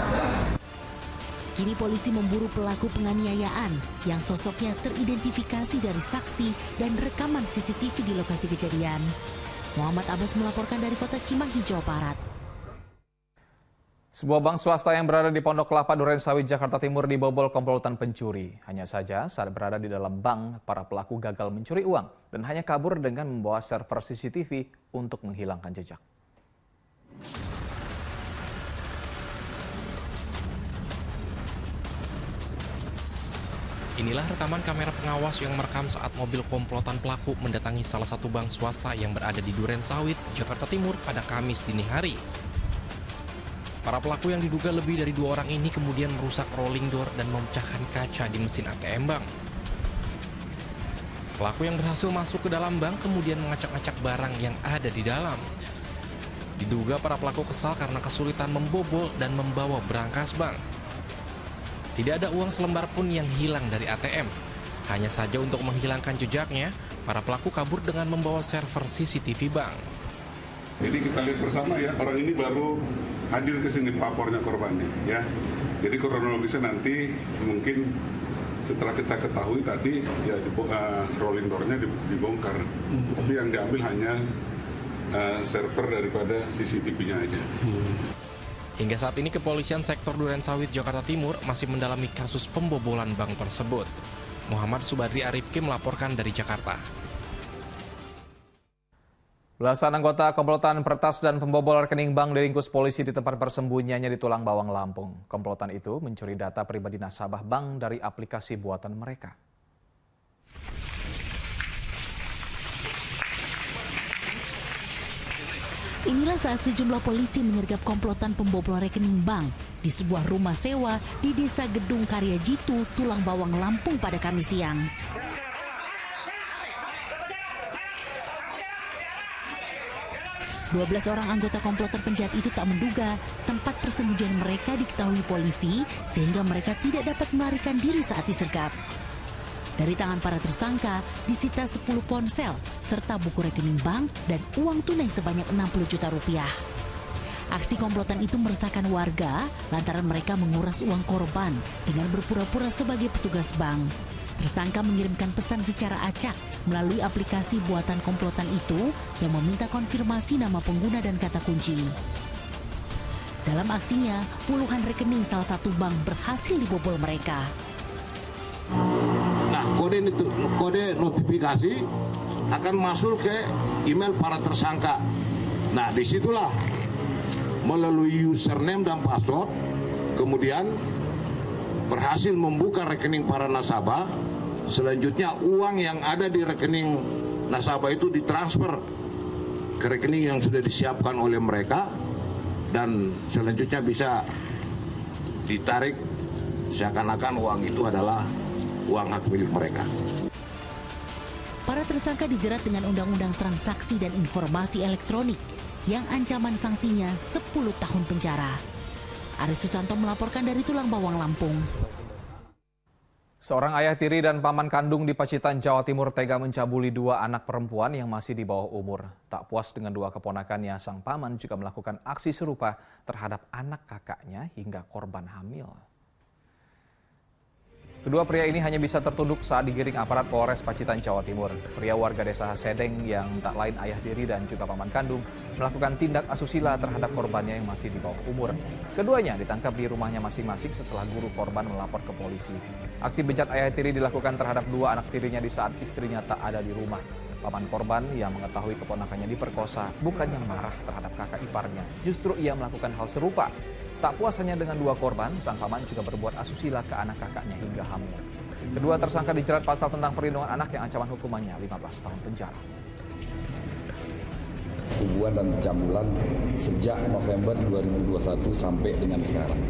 Kini polisi memburu pelaku penganiayaan yang sosoknya teridentifikasi dari saksi dan rekaman CCTV di lokasi kejadian. Muhammad Abbas melaporkan dari Kota Cimahi, Jawa Barat. Sebuah bank swasta yang berada di Pondok Kelapa, Durensawit, Jakarta Timur dibobol komplotan pencuri. Hanya saja saat berada di dalam bank, para pelaku gagal mencuri uang dan hanya kabur dengan membawa server CCTV untuk menghilangkan jejak. Inilah rekaman kamera pengawas yang merekam saat mobil komplotan pelaku mendatangi salah satu bank swasta yang berada di Durensawit, Jakarta Timur pada Kamis dini hari. Para pelaku yang diduga lebih dari 2 orang ini kemudian merusak rolling door dan memecahkan kaca di mesin ATM bank. Pelaku yang berhasil masuk ke dalam bank kemudian mengacak-acak barang yang ada di dalam. Diduga para pelaku kesal karena kesulitan membobol dan membawa berangkas bank. Tidak ada uang selembar pun yang hilang dari ATM. Hanya saja untuk menghilangkan jejaknya, para pelaku kabur dengan membawa server CCTV bank. Jadi kita lihat bersama ya, orang ini baru hadir ke sini papornya korbannya ya. Jadi kronologisnya nanti mungkin setelah kita ketahui tadi ya rolling door-nya dibongkar. Tapi yang diambil hanya server daripada CCTV-nya aja. Hingga saat ini kepolisian sektor Durensawit, Jakarta Timur masih mendalami kasus pembobolan bank tersebut. Muhammad Subadri Arifki melaporkan dari Jakarta. Belasan anggota komplotan pertas dan pembobol rekening bank diringkus polisi di tempat persembunyiannya di Tulang Bawang, Lampung. Komplotan itu mencuri data pribadi nasabah bank dari aplikasi buatan mereka. Inilah saat sejumlah polisi menyergap komplotan pembobol rekening bank di sebuah rumah sewa di Desa Gedung Karya Jitu, Tulang Bawang, Lampung pada Kamis siang. Dua 12 orang anggota komplotan penjahat itu tak menduga tempat persembunyian mereka diketahui polisi sehingga mereka tidak dapat melarikan diri saat disergap. Dari tangan para tersangka disita 10 ponsel serta buku rekening bank dan uang tunai sebanyak 60 juta rupiah. Aksi komplotan itu meresahkan warga lantaran mereka menguras uang korban dengan berpura-pura sebagai petugas bank. Tersangka mengirimkan pesan secara acak melalui aplikasi buatan komplotan itu yang meminta konfirmasi nama pengguna dan kata kunci. Dalam aksinya, puluhan rekening salah satu bank berhasil dibobol mereka. Nah, kode notifikasi akan masuk ke email para tersangka. Nah, disitulah melalui username dan password, kemudian berhasil membuka rekening para nasabah. Selanjutnya uang yang ada di rekening nasabah itu ditransfer ke rekening yang sudah disiapkan oleh mereka, dan selanjutnya bisa ditarik seakan-akan uang itu adalah uang hak milik mereka. Para tersangka dijerat dengan Undang-Undang Transaksi dan Informasi Elektronik yang ancaman sanksinya 10 tahun penjara. Aris Susanto melaporkan dari Tulang Bawang, Lampung. Seorang ayah tiri dan paman kandung di Pacitan, Jawa Timur tega mencabuli 2 anak perempuan yang masih di bawah umur. Tak puas dengan 2 keponakannya, sang paman juga melakukan aksi serupa terhadap anak kakaknya hingga korban hamil. Kedua pria ini hanya bisa tertunduk saat digiring aparat Polres Pacitan, Jawa Timur. Pria warga desa Sedeng yang tak lain ayah tiri dan juga paman kandung melakukan tindak asusila terhadap korbannya yang masih di bawah umur. Keduanya ditangkap di rumahnya masing-masing setelah guru korban melapor ke polisi. Aksi bejat ayah tiri dilakukan terhadap 2 anak tirinya di saat istrinya tak ada di rumah. Paman korban yang mengetahui keponakannya diperkosa bukannya marah terhadap kakak iparnya, justru ia melakukan hal serupa. Tak puas hanya dengan 2 korban, sang paman juga berbuat asusila ke anak kakaknya hingga hamil. Kedua tersangka dijerat pasal tentang perlindungan anak yang ancaman hukumannya 15 tahun penjara. Hubungan dan pencabulan sejak November 2021 sampai dengan sekarang.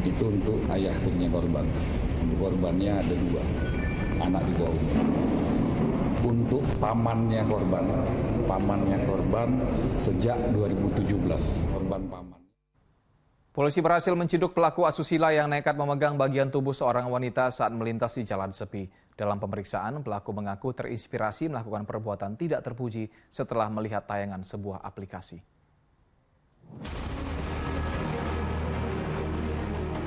Itu untuk ayah tirinya korban. Untuk korbannya ada 2, anak di bawah umur. Untuk pamannya korban sejak 2017, korban paman. Polisi berhasil menciduk pelaku asusila yang nekat memegang bagian tubuh seorang wanita saat melintas di jalan sepi. Dalam pemeriksaan, pelaku mengaku terinspirasi melakukan perbuatan tidak terpuji setelah melihat tayangan sebuah aplikasi.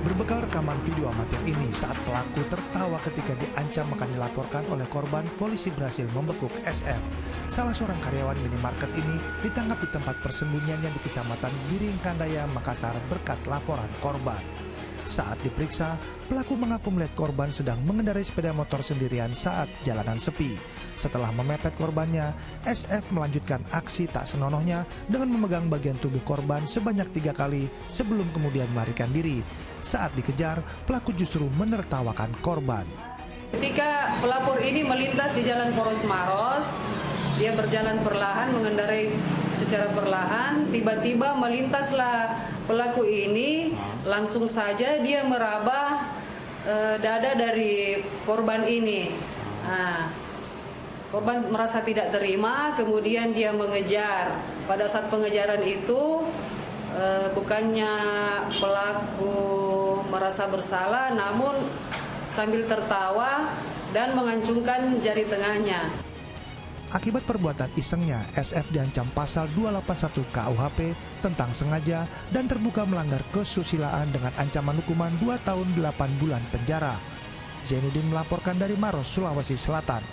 Berbekal rekaman video amatir ini, saat pelaku tertawa ketika diancam akan dilaporkan oleh korban, polisi berhasil membekuk SF. Salah seorang karyawan minimarket ini ditangkap di tempat persembunyiannya di Kecamatan Biringkandaya, Makassar berkat laporan korban. Saat diperiksa, pelaku mengaku melihat korban sedang mengendarai sepeda motor sendirian saat jalanan sepi. Setelah memepet korbannya, SF melanjutkan aksi tak senonohnya dengan memegang bagian tubuh korban sebanyak 3 kali sebelum kemudian melarikan diri. Saat dikejar, pelaku justru menertawakan korban. Ketika pelapor ini melintas di Jalan Poros Maros, dia berjalan perlahan, mengendarai secara perlahan, tiba-tiba melintaslah pelaku ini, langsung saja dia meraba dada dari korban ini. Nah, korban merasa tidak terima, kemudian dia mengejar. Pada saat pengejaran itu, bukannya pelaku merasa bersalah, namun sambil tertawa dan mengacungkan jari tengahnya. Akibat perbuatan isengnya, SF diancam pasal 281 KUHP tentang sengaja dan terbuka melanggar kesusilaan dengan ancaman hukuman 2 tahun 8 bulan penjara. Zainuddin melaporkan dari Maros, Sulawesi Selatan.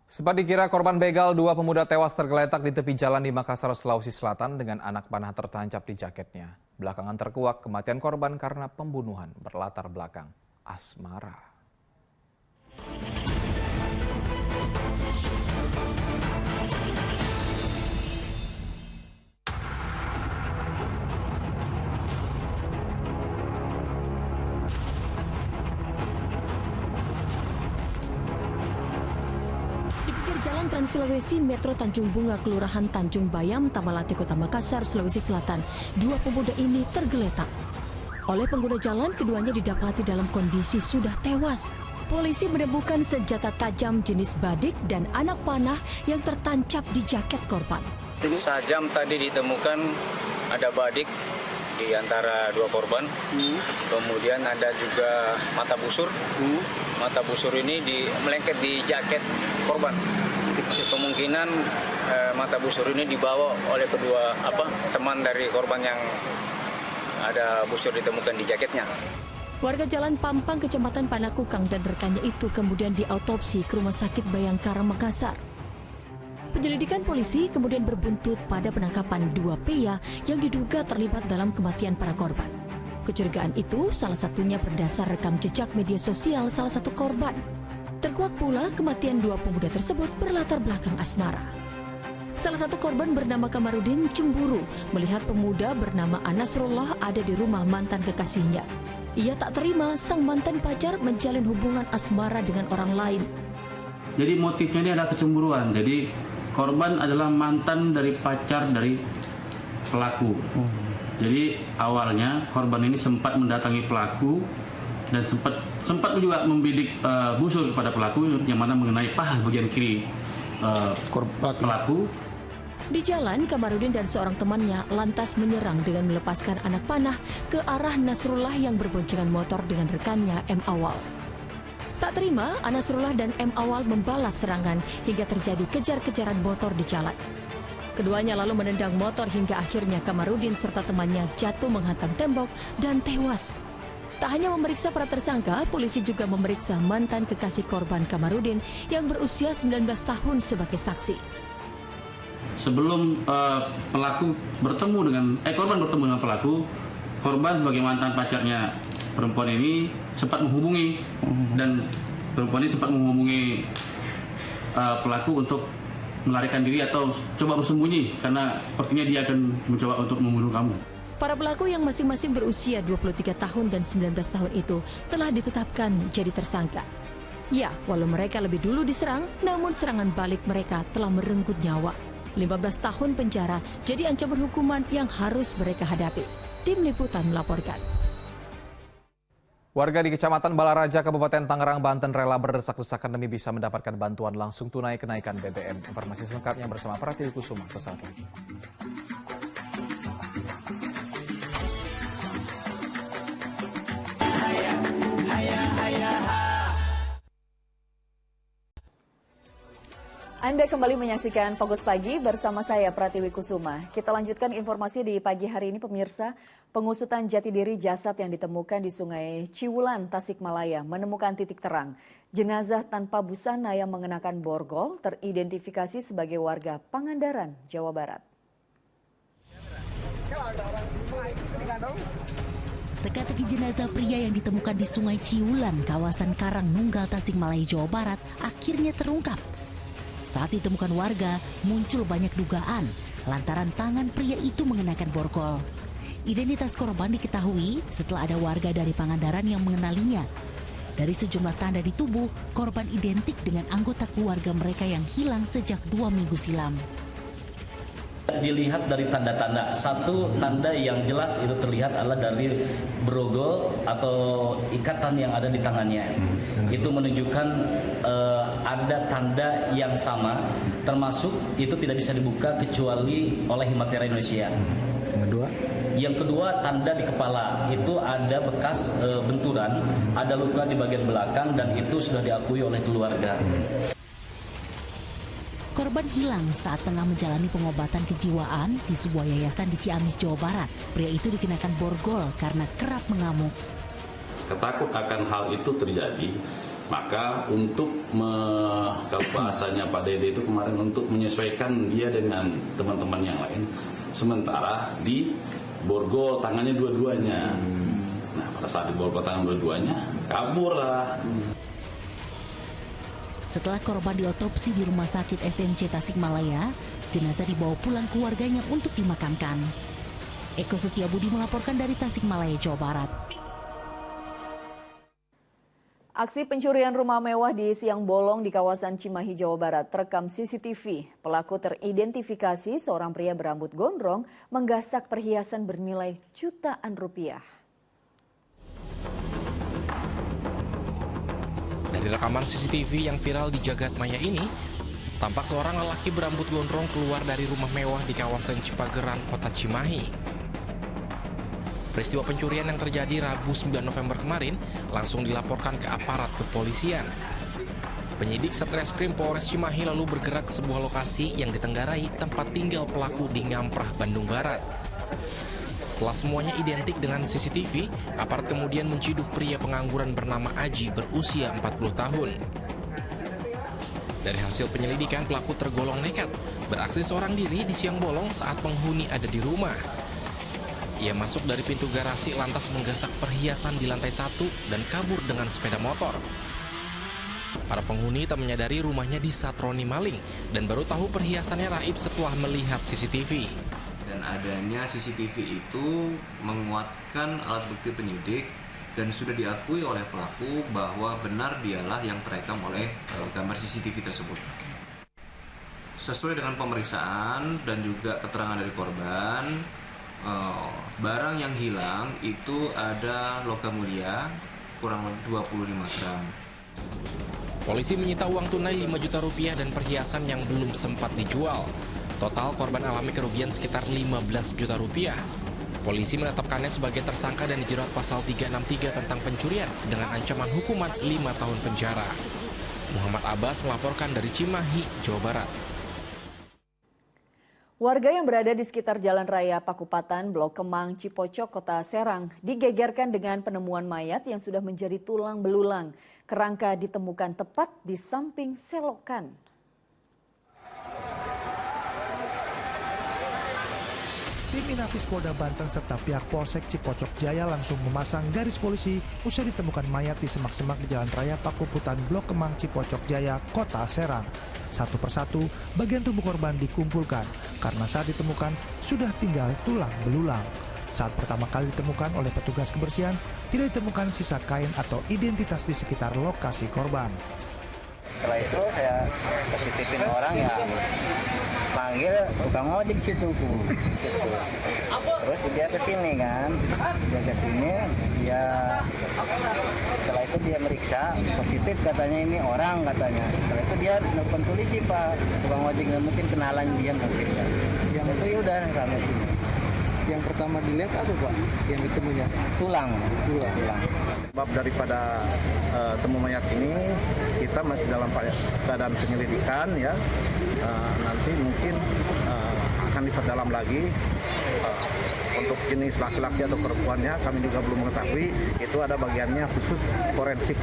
Sempat dikira korban begal, 2 pemuda tewas tergeletak di tepi jalan di Makassar, Sulawesi Selatan dengan anak panah tertancap di jaketnya. Belakangan terkuak kematian korban karena pembunuhan berlatar belakang asmara. Jalan Trans Sulawesi Metro Tanjung Bunga, Kelurahan Tanjung Bayam, Tamalate, Kota Makassar, Sulawesi Selatan, 2 pemuda ini tergeletak. Oleh pengguna jalan, keduanya didapati dalam kondisi sudah tewas. Polisi menemukan senjata tajam jenis badik dan anak panah yang tertancap di jaket korban. Sajam tadi ditemukan ada badik di antara dua korban. Kemudian ada juga mata busur. Mata busur ini melengket di jaket korban. Kemungkinan mata busur ini dibawa oleh kedua teman dari korban yang ada busur ditemukan di jaketnya. Warga Jalan Pampang, Kecamatan Panakukang dan rekannya itu kemudian diautopsi ke Rumah Sakit Bayangkara, Makassar. Penyelidikan polisi kemudian berbuntut pada penangkapan dua pria yang diduga terlibat dalam kematian para korban. Kecurigaan itu salah satunya berdasar rekam jejak media sosial salah satu korban. Terkuak pula kematian dua pemuda tersebut berlatar belakang asmara. Salah satu korban bernama Kamarudin cemburu melihat pemuda bernama Anasrullah ada di rumah mantan kekasihnya. Ia tak terima sang mantan pacar menjalin hubungan asmara dengan orang lain. Jadi motifnya ini adalah kecemburuan. Jadi korban adalah mantan dari pacar dari pelaku. Jadi awalnya korban ini sempat mendatangi pelaku dan sempat juga membidik busur kepada pelaku yang mana mengenai paha bagian kiri pelaku. Di jalan, Kamarudin dan seorang temannya lantas menyerang dengan melepaskan anak panah ke arah Nasrullah yang berboncengan motor dengan rekannya M. Awal. Tak terima, Nasrullah dan M. Awal membalas serangan hingga terjadi kejar-kejaran motor di jalan. Keduanya lalu menendang motor hingga akhirnya Kamarudin serta temannya jatuh menghantam tembok dan tewas. Tak hanya memeriksa para tersangka, polisi juga memeriksa mantan kekasih korban Kamarudin yang berusia 19 tahun sebagai saksi. Sebelum korban bertemu dengan pelaku, korban sebagai mantan pacarnya perempuan ini sempat menghubungi dan perempuan ini sempat menghubungi pelaku untuk melarikan diri atau coba bersembunyi karena sepertinya dia akan mencoba untuk membunuh kamu. Para pelaku yang masing-masing berusia 23 tahun dan 19 tahun itu telah ditetapkan jadi tersangka. Ya, walau mereka lebih dulu diserang, namun serangan balik mereka telah merenggut nyawa. 15 tahun penjara jadi ancaman hukuman yang harus mereka hadapi. Tim Liputan melaporkan. Warga di Kecamatan Balaraja, Kabupaten Tangerang, Banten rela berdesak-desakan demi bisa mendapatkan bantuan langsung tunai kenaikan BBM. Informasi selengkapnya bersama Pratiwi Kusuma sesaat lagi. Anda kembali menyaksikan Fokus Pagi bersama saya Pratiwi Kusuma. Kita lanjutkan informasi di pagi hari ini pemirsa. Pengusutan jati diri jasad yang ditemukan di Sungai Ciwulan, Tasikmalaya menemukan titik terang. Jenazah tanpa busana yang mengenakan borgol teridentifikasi sebagai warga Pangandaran, Jawa Barat. Teka-teki jenazah pria yang ditemukan di Sungai Ciwulan, kawasan Karang Nunggal, Tasikmalaya, Jawa Barat akhirnya terungkap. Saat ditemukan warga, muncul banyak dugaan lantaran tangan pria itu mengenakan borgol. Identitas korban diketahui setelah ada warga dari Pangandaran yang mengenalinya. Dari sejumlah tanda di tubuh, korban identik dengan anggota keluarga mereka yang hilang sejak 2 minggu silam. Dilihat dari tanda-tanda, satu tanda yang jelas itu terlihat adalah dari borgol atau ikatan yang ada di tangannya. Itu menunjukkan ada tanda yang sama, termasuk itu tidak bisa dibuka kecuali oleh Himatera Indonesia. Yang kedua, tanda di kepala itu ada bekas benturan, ada luka di bagian belakang dan itu sudah diakui oleh keluarga. Korban hilang saat tengah menjalani pengobatan kejiwaan di sebuah yayasan di Ciamis, Jawa Barat. Pria itu dikenakan borgol karena kerap mengamuk. Ketakut akan hal itu terjadi, maka untuk kalau bahasanya Pak Dede itu kemarin untuk menyesuaikan dia dengan teman-teman yang lain, sementara di borgol tangannya dua-duanya. Nah, pada saat di borgol tangan dua-duanya, kabur lah. Setelah korban diotopsi di Rumah Sakit SMC Tasikmalaya, jenazah dibawa pulang keluarganya untuk dimakamkan. Eko Setiabudi melaporkan dari Tasikmalaya, Jawa Barat. Aksi pencurian rumah mewah di Siang Bolong di kawasan Cimahi, Jawa Barat terekam CCTV. Pelaku teridentifikasi seorang pria berambut gondrong menggasak perhiasan bernilai jutaan rupiah. Dari rekaman CCTV yang viral di jagat maya ini, tampak seorang lelaki berambut gondrong keluar dari rumah mewah di kawasan Cipageran, Kota Cimahi. Peristiwa pencurian yang terjadi Rabu 9 November kemarin langsung dilaporkan ke aparat kepolisian. Penyidik Satreskrim Polres Cimahi lalu bergerak ke sebuah lokasi yang ditenggarai tempat tinggal pelaku di Ngamprah, Bandung Barat. Setelah semuanya identik dengan CCTV, aparat kemudian menciduk pria pengangguran bernama Aji berusia 40 tahun. Dari hasil penyelidikan, pelaku tergolong nekat, beraksi seorang diri di siang bolong saat penghuni ada di rumah. Ia masuk dari pintu garasi lantas menggasak perhiasan di lantai 1 dan kabur dengan sepeda motor. Para penghuni tak menyadari rumahnya disatroni maling dan baru tahu perhiasannya raib setelah melihat CCTV. Dan adanya CCTV itu menguatkan alat bukti penyidik dan sudah diakui oleh pelaku bahwa benar dialah yang terekam oleh gambar CCTV tersebut. Sesuai dengan pemeriksaan dan juga keterangan dari korban, barang yang hilang itu ada logam mulia kurang lebih 25 gram. Polisi menyita uang tunai 5 juta rupiah dan perhiasan yang belum sempat dijual. Total korban alami kerugian sekitar 15 juta rupiah. Polisi menetapkannya sebagai tersangka dan dijerat pasal 363 tentang pencurian dengan ancaman hukuman 5 tahun penjara. Muhammad Abbas melaporkan dari Cimahi, Jawa Barat. Warga yang berada di sekitar Jalan Raya Pakupatan, Blok Kemang, Cipocok, Kota Serang digegerkan dengan penemuan mayat yang sudah menjadi tulang belulang. Kerangka ditemukan tepat di samping selokan. Tim Inafis Polda Banten serta pihak Polsek Cipocok Jaya langsung memasang garis polisi usai ditemukan mayat di semak-semak di Jalan Raya Pakuputan Blok Kemang Cipocok Jaya, Kota Serang. Satu persatu, bagian tubuh korban dikumpulkan karena saat ditemukan sudah tinggal tulang belulang. Saat pertama kali ditemukan oleh petugas kebersihan, tidak ditemukan sisa kain atau identitas di sekitar lokasi korban. Setelah itu saya positifin orang ya panggil tukang ojek situ. Terus dia kesini kan, setelah itu dia meriksa positif katanya ini orang katanya. Setelah itu dia nelfon polisi Pak, tukang ojek nggak mungkin kenalan dia mungkin kan. Yang itu ya udah rame sini. Yang pertama dilihat apa Pak? Yang ditemunya? Tulang. Sebab daripada temu mayat ini kita masih dalam keadaan penyelidikan ya. Nanti mungkin akan diperdalam lagi untuk jenis laki-laki atau perempuannya kami juga belum mengetahui. Itu ada bagiannya khusus forensik.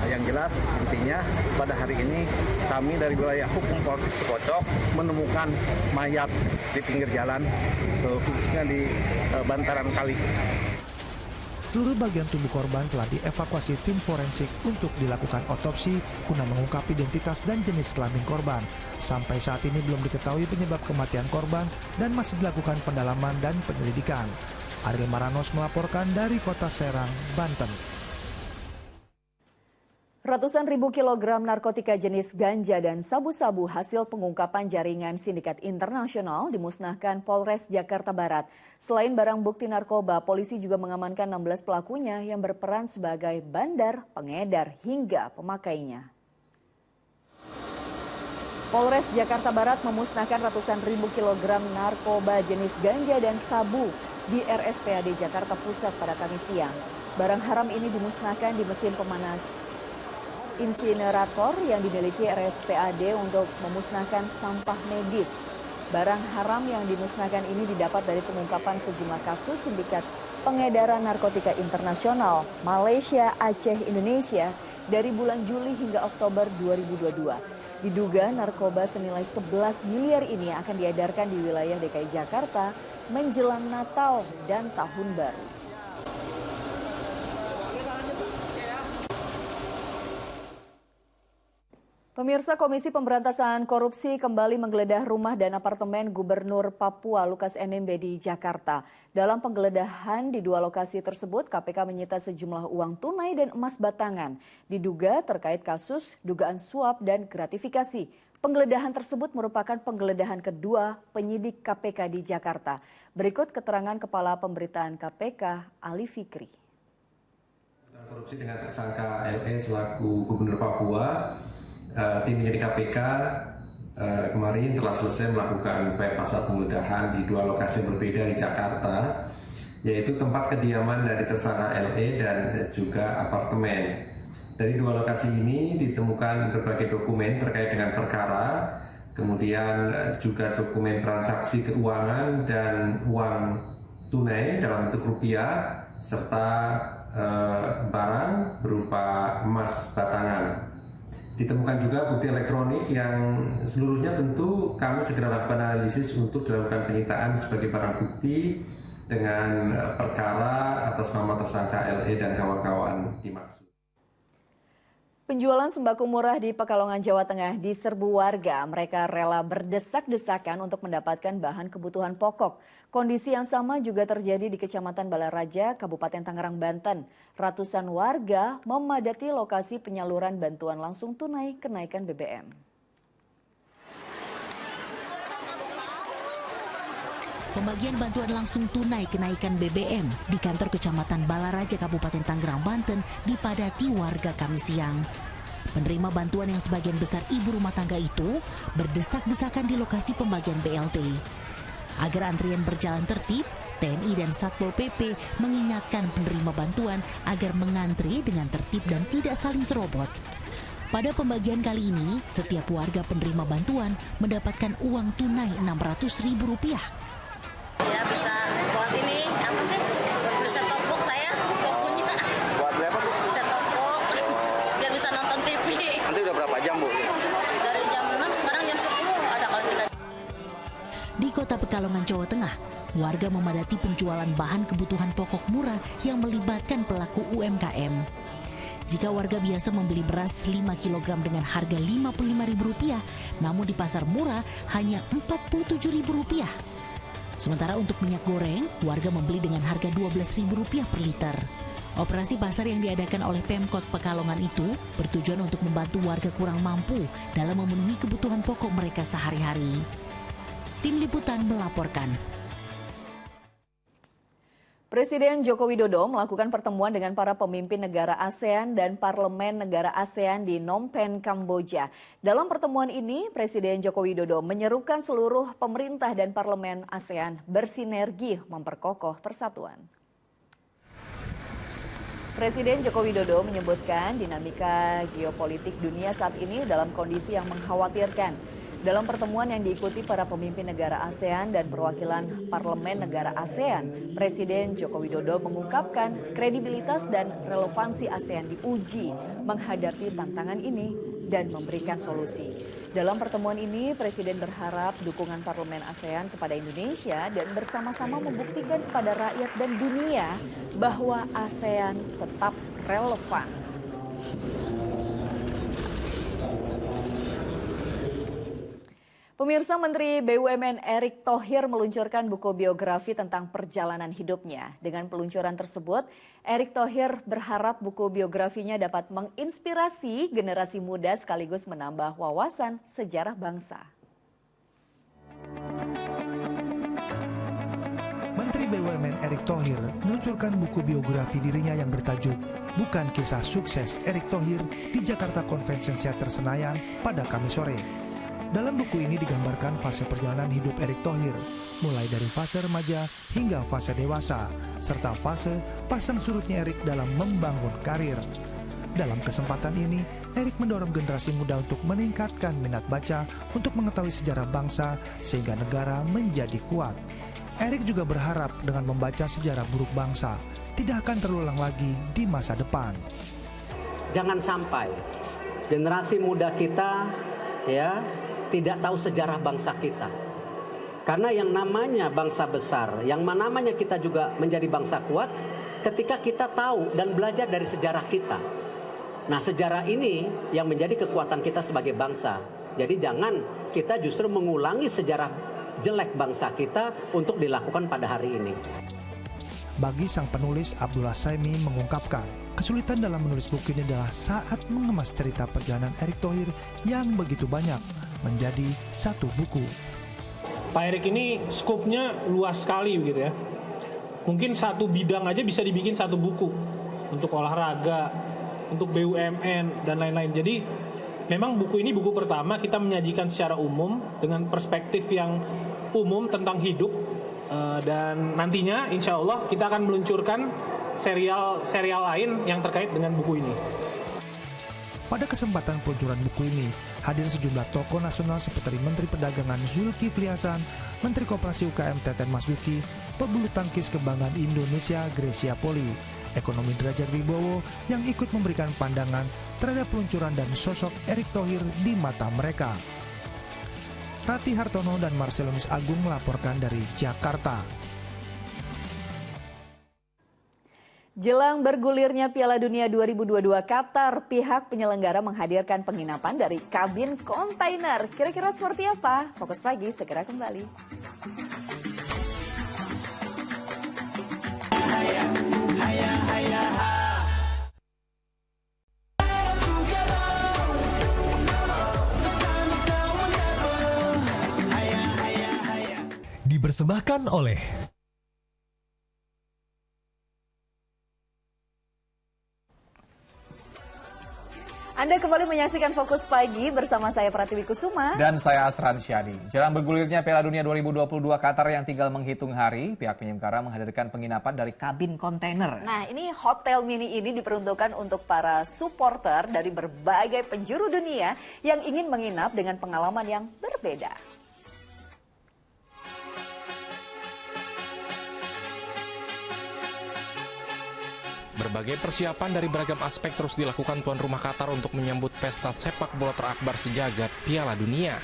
Yang jelas intinya pada hari ini kami dari wilayah hukum Polsek Cipocok menemukan mayat di pinggir jalan, khususnya di bantaran kali. Seluruh bagian tubuh korban telah dievakuasi tim forensik untuk dilakukan otopsi guna mengungkap identitas dan jenis kelamin korban. Sampai saat ini belum diketahui penyebab kematian korban dan masih dilakukan pendalaman dan penyelidikan. Ariel Maranos melaporkan dari Kota Serang, Banten. Ratusan ribu kilogram narkotika jenis ganja dan sabu-sabu hasil pengungkapan jaringan sindikat internasional dimusnahkan Polres Jakarta Barat. Selain barang bukti narkoba, polisi juga mengamankan 16 pelakunya yang berperan sebagai bandar, pengedar, hingga pemakainya. Polres Jakarta Barat memusnahkan ratusan ribu kilogram narkoba jenis ganja dan sabu di RSPAD Jakarta Pusat pada Kamis siang. Barang haram ini dimusnahkan di mesin pemanas insinerator yang dimiliki RSPAD untuk memusnahkan sampah medis. Barang haram yang dimusnahkan ini didapat dari pengungkapan sejumlah kasus sindikat pengedaran narkotika internasional Malaysia, Aceh, Indonesia dari bulan Juli hingga Oktober 2022. Diduga narkoba senilai 11 miliar ini akan diedarkan di wilayah DKI Jakarta menjelang Natal dan Tahun Baru. Pemirsa, Komisi Pemberantasan Korupsi kembali menggeledah rumah dan apartemen Gubernur Papua Lukas NMB di Jakarta. Dalam penggeledahan di dua lokasi tersebut, KPK menyita sejumlah uang tunai dan emas batangan. Diduga terkait kasus dugaan suap dan gratifikasi. Penggeledahan tersebut merupakan penggeledahan kedua penyidik KPK di Jakarta. Berikut keterangan Kepala Pemberitaan KPK, Ali Fikri. Korupsi dengan tersangka LE selaku Gubernur Papua. Tim penyidik KPK kemarin telah selesai melakukan upaya paksa penggeledahan di dua lokasi berbeda di Jakarta yaitu tempat kediaman dari tersangka LE dan juga apartemen. Dari dua lokasi ini ditemukan berbagai dokumen terkait dengan perkara, kemudian juga dokumen transaksi keuangan dan uang tunai dalam bentuk rupiah, serta barang berupa emas batangan. Ditemukan juga bukti elektronik yang seluruhnya tentu kami segera lakukan analisis untuk dilakukan penyitaan sebagai barang bukti dengan perkara atas nama tersangka LE dan kawan-kawan dimaksud. Penjualan sembako murah di Pekalongan, Jawa Tengah diserbu warga. Mereka rela berdesak-desakan untuk mendapatkan bahan kebutuhan pokok. Kondisi yang sama juga terjadi di Kecamatan Balaraja, Kabupaten Tangerang, Banten. Ratusan warga memadati lokasi penyaluran bantuan langsung tunai kenaikan BBM. Pembagian bantuan langsung tunai kenaikan BBM di kantor Kecamatan Balaraja, Kabupaten Tangerang, Banten dipadati warga Kamis siang. Penerima bantuan yang sebagian besar ibu rumah tangga itu berdesak-desakan di lokasi pembagian BLT. Agar antrian berjalan tertib, TNI dan Satpol PP mengingatkan penerima bantuan agar mengantri dengan tertib dan tidak saling serobot. Pada pembagian kali ini, setiap warga penerima bantuan mendapatkan uang tunai Rp600.000. Ya bisa buat ini, apa sih? Bisa topok saya, punya. Buat berapa Bu? Bisa topok, biar bisa nonton TV. Nanti udah berapa jam Bu? Dari jam 6, sekarang jam 10, ada kali 3. Di Kota Pekalongan, Jawa Tengah, warga memadati penjualan bahan kebutuhan pokok murah yang melibatkan pelaku UMKM. Jika warga biasa membeli beras 5 kg dengan harga Rp55.000, namun di pasar murah hanya Rp47.000. Sementara untuk minyak goreng, warga membeli dengan harga Rp12.000 per liter. Operasi pasar yang diadakan oleh Pemkot Pekalongan itu bertujuan untuk membantu warga kurang mampu dalam memenuhi kebutuhan pokok mereka sehari-hari. Tim Liputan melaporkan. Presiden Joko Widodo melakukan pertemuan dengan para pemimpin negara ASEAN dan parlemen negara ASEAN di Phnom Penh, Kamboja. Dalam pertemuan ini, Presiden Joko Widodo menyerukan seluruh pemerintah dan parlemen ASEAN bersinergi memperkokoh persatuan. Presiden Joko Widodo menyebutkan dinamika geopolitik dunia saat ini dalam kondisi yang mengkhawatirkan. Dalam pertemuan yang diikuti para pemimpin negara ASEAN dan perwakilan parlemen negara ASEAN, Presiden Joko Widodo mengungkapkan kredibilitas dan relevansi ASEAN diuji menghadapi tantangan ini dan memberikan solusi. Dalam pertemuan ini, Presiden berharap dukungan parlemen ASEAN kepada Indonesia dan bersama-sama membuktikan kepada rakyat dan dunia bahwa ASEAN tetap relevan. Pemirsa, Menteri BUMN Erick Thohir meluncurkan buku biografi tentang perjalanan hidupnya. Dengan peluncuran tersebut, Erick Thohir berharap buku biografinya dapat menginspirasi generasi muda sekaligus menambah wawasan sejarah bangsa. Menteri BUMN Erick Thohir meluncurkan buku biografi dirinya yang bertajuk Bukan Kisah Sukses Erick Thohir di Jakarta Convention Center Senayan pada Kamis sore. Dalam buku ini digambarkan fase perjalanan hidup Erick Thohir, mulai dari fase remaja hingga fase dewasa, serta fase pasang surutnya Erick dalam membangun karir. Dalam kesempatan ini, Erick mendorong generasi muda untuk meningkatkan minat baca untuk mengetahui sejarah bangsa sehingga negara menjadi kuat. Erick juga berharap dengan membaca sejarah buruk bangsa, tidak akan terulang lagi di masa depan. Jangan sampai generasi muda kita tidak tahu sejarah bangsa kita. Karena yang namanya bangsa besar, yang namanya kita juga menjadi bangsa kuat ketika kita tahu dan belajar dari sejarah kita. Nah, sejarah ini yang menjadi kekuatan kita sebagai bangsa. Jadi jangan kita justru mengulangi sejarah jelek bangsa kita untuk dilakukan pada hari ini. Bagi sang penulis, Abdullah Saimi mengungkapkan, kesulitan dalam menulis buku ini adalah saat mengemas cerita perjalanan Erick Thohir yang begitu banyak menjadi satu buku. Pak Erick ini skopnya luas sekali gitu ya. Mungkin satu bidang aja bisa dibikin satu buku. Untuk olahraga, untuk BUMN, dan lain-lain. Jadi memang buku ini buku pertama kita menyajikan secara umum dengan perspektif yang umum tentang hidup. Dan nantinya insya Allah kita akan meluncurkan serial lain yang terkait dengan buku ini. Pada kesempatan peluncuran buku ini, hadir sejumlah tokoh nasional seperti Menteri Perdagangan Zulkifli Hasan, Menteri Koperasi UKM Teten Mas Duki, pebulu tangkis kebanggaan Indonesia Grecia Poli, ekonomi Derajat Wibowo yang ikut memberikan pandangan terhadap peluncuran dan sosok Erick Thohir di mata mereka. Rati Hartono dan Marcelonus Agung melaporkan dari Jakarta. Jelang bergulirnya Piala Dunia 2022 Qatar, pihak penyelenggara menghadirkan penginapan dari kabin kontainer. Kira-kira seperti apa? Fokus Pagi segera kembali. Dipersembahkan oleh Anda kembali menyaksikan Fokus Pagi bersama saya Pratiwi Kusuma. Dan saya Asran Syadi. Jelang bergulirnya Piala Dunia 2022 Qatar yang tinggal menghitung hari, pihak penyelenggara menghadirkan penginapan dari kabin kontainer. Nah, ini hotel mini ini diperuntukkan untuk para supporter dari berbagai penjuru dunia yang ingin menginap dengan pengalaman yang berbeda. Berbagai persiapan dari beragam aspek terus dilakukan tuan rumah Qatar untuk menyambut pesta sepak bola terakbar sejagat Piala Dunia.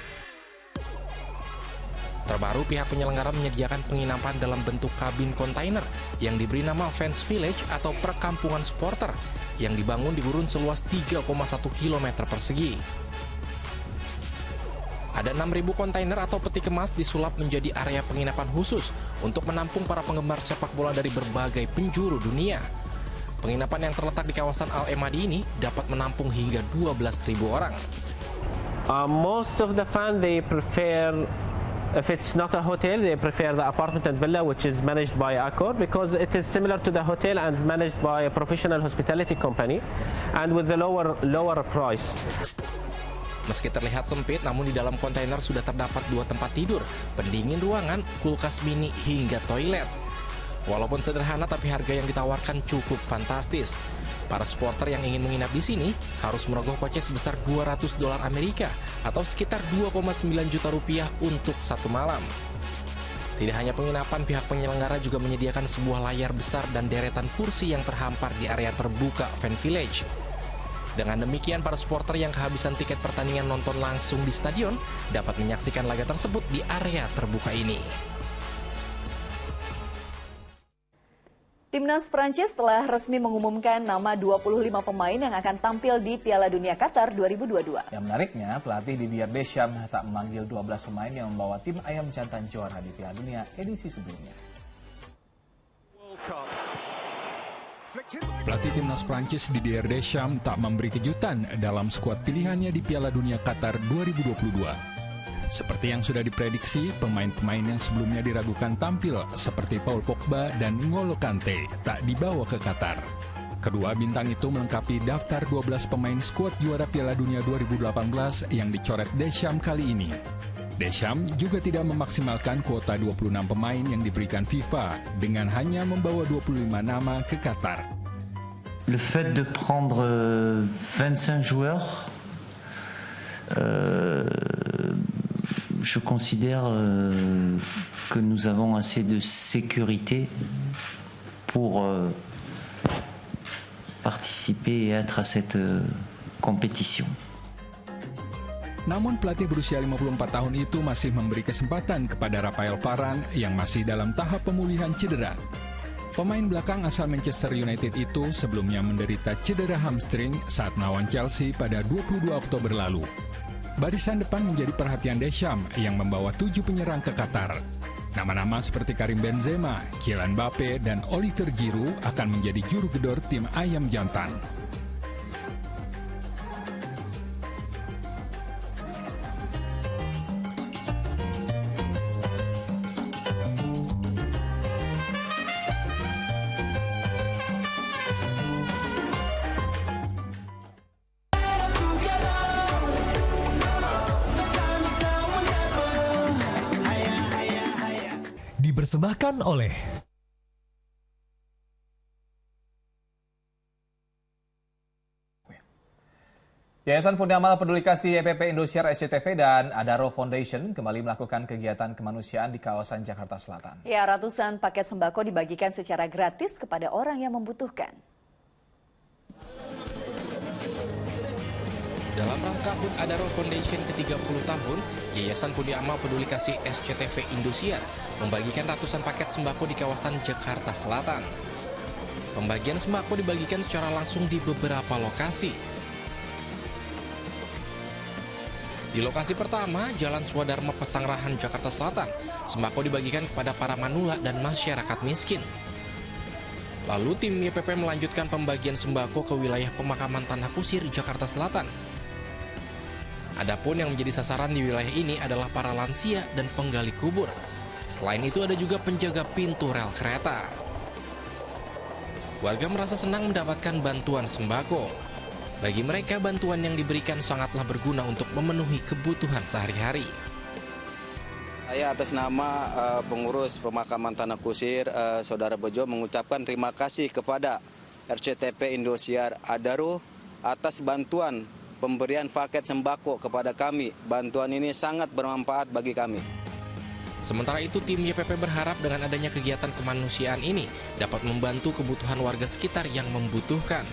Terbaru, pihak penyelenggara menyediakan penginapan dalam bentuk kabin kontainer yang diberi nama Fans Village atau perkampungan supporter yang dibangun di gurun seluas 3,1 km persegi. Ada 6.000 kontainer atau peti kemas disulap menjadi area penginapan khusus untuk menampung para penggemar sepak bola dari berbagai penjuru dunia. Penginapan yang terletak di kawasan Al-Emadi ini dapat menampung hingga 12.000 orang. Most of the fans, they prefer, if it's not a hotel, they prefer the apartment and villa, which is managed by Accor, because it is similar to the hotel and managed by a professional hospitality company, and with the lower price. Meski terlihat sempit, namun di dalam kontainer sudah terdapat 2 tempat tidur, pendingin ruangan, kulkas mini, hingga toilet. Walaupun sederhana, tapi harga yang ditawarkan cukup fantastis. Para supporter yang ingin menginap di sini harus merogoh kocek sebesar $200 Amerika atau sekitar 2,9 juta rupiah untuk satu malam. Tidak hanya penginapan, pihak penyelenggara juga menyediakan sebuah layar besar dan deretan kursi yang terhampar di area terbuka Fan Village. Dengan demikian, para supporter yang kehabisan tiket pertandingan nonton langsung di stadion dapat menyaksikan laga tersebut di area terbuka ini. Timnas Prancis telah resmi mengumumkan nama 25 pemain yang akan tampil di Piala Dunia Qatar 2022. Yang menariknya, pelatih Didier Deschamps tak memanggil 12 pemain yang membawa tim ayam jantan juara di Piala Dunia edisi sebelumnya. Pelatih Timnas Prancis Didier Deschamps tak memberi kejutan dalam skuad pilihannya di Piala Dunia Qatar 2022. Seperti yang sudah diprediksi, pemain-pemain yang sebelumnya diragukan tampil seperti Paul Pogba dan N'Golo Kante tak dibawa ke Qatar. Kedua bintang itu melengkapi daftar 12 pemain skuad juara Piala Dunia 2018 yang dicoret Deschamps kali ini. Deschamps juga tidak memaksimalkan kuota 26 pemain yang diberikan FIFA dengan hanya membawa 25 nama ke Qatar. Le fait de prendre 25 joueurs je considère que nous avons assez de sécurité pour participer et être à cette compétition. Namun pelatih berusia 54 tahun itu masih memberi kesempatan kepada Rafael Varane yang masih dalam tahap pemulihan cedera. Pemain belakang asal Manchester United itu sebelumnya menderita cedera hamstring saat melawan Chelsea pada 22 Oktober lalu. Barisan depan menjadi perhatian Deschamps yang membawa 7 penyerang ke Qatar. Nama-nama seperti Karim Benzema, Kylian Mbappe, dan Olivier Giroud akan menjadi juru gedor tim ayam jantan. dipersembahkan oleh Yayasan Pundamal Peduli Kasih EPP Indosiar SCTV dan Adaro Foundation kembali melakukan kegiatan kemanusiaan di kawasan Jakarta Selatan. Ya, ratusan paket sembako dibagikan secara gratis kepada orang yang membutuhkan. Dalam rangka HUT Adaro Foundation ke-30 tahun, Yayasan Pundamal Peduli Kasih SCTV Indosiar membagikan ratusan paket sembako di kawasan Jakarta Selatan. Pembagian sembako dibagikan secara langsung di beberapa lokasi. Di lokasi pertama, Jalan Swadharma Pesanggerahan, Jakarta Selatan, sembako dibagikan kepada para manula dan masyarakat miskin. Lalu tim YPP melanjutkan pembagian sembako ke wilayah pemakaman Tanah Kusir, Jakarta Selatan. Adapun yang menjadi sasaran di wilayah ini adalah para lansia dan penggali kubur. Selain itu ada juga penjaga pintu rel kereta. Warga merasa senang mendapatkan bantuan sembako. Bagi mereka, bantuan yang diberikan sangatlah berguna untuk memenuhi kebutuhan sehari-hari. Saya atas nama pengurus pemakaman Tanah Kusir, Saudara Bejo, mengucapkan terima kasih kepada RCTP Indosiar Adaro atas bantuan pemberian paket sembako kepada kami. Bantuan ini sangat bermanfaat bagi kami. Sementara itu, tim YPP berharap dengan adanya kegiatan kemanusiaan ini dapat membantu kebutuhan warga sekitar yang membutuhkan.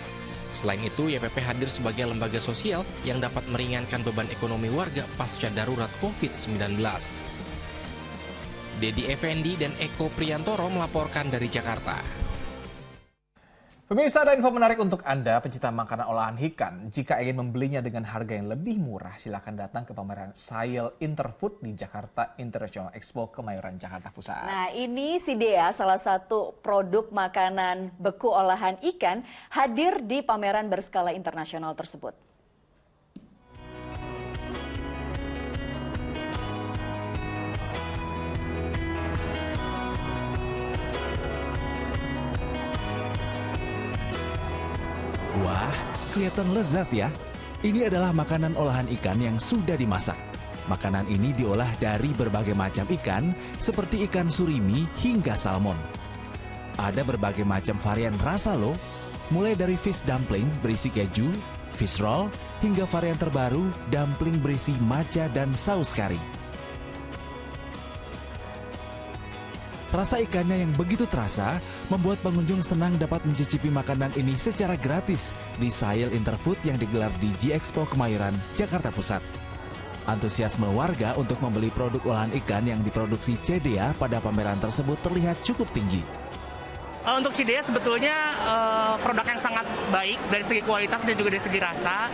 Selain itu, YPP hadir sebagai lembaga sosial yang dapat meringankan beban ekonomi warga pasca darurat COVID-19. Dedi Effendi dan Eko Priantoro melaporkan dari Jakarta. Pemirsa, ada info menarik untuk Anda, pencinta makanan olahan ikan. Jika ingin membelinya dengan harga yang lebih murah, silakan datang ke pameran Sail Interfood di Jakarta International Expo Kemayoran, Jakarta Pusat. Nah, ini si Dea, salah satu produk makanan beku olahan ikan, hadir di pameran berskala internasional tersebut. Wah, kelihatan lezat ya. Ini adalah makanan olahan ikan yang sudah dimasak. Makanan ini diolah dari berbagai macam ikan, seperti ikan surimi hingga salmon. Ada berbagai macam varian rasa loh, mulai dari fish dumpling berisi keju, fish roll, hingga varian terbaru dumpling berisi matcha dan saus kari. Rasa ikannya yang begitu terasa membuat pengunjung senang dapat mencicipi makanan ini secara gratis di Sail Interfood yang digelar di G-Expo Kemayoran, Jakarta Pusat. Antusiasme warga untuk membeli produk olahan ikan yang diproduksi CDA pada pameran tersebut terlihat cukup tinggi. Untuk CDA sebetulnya produk yang sangat baik dari segi kualitas dan juga dari segi rasa.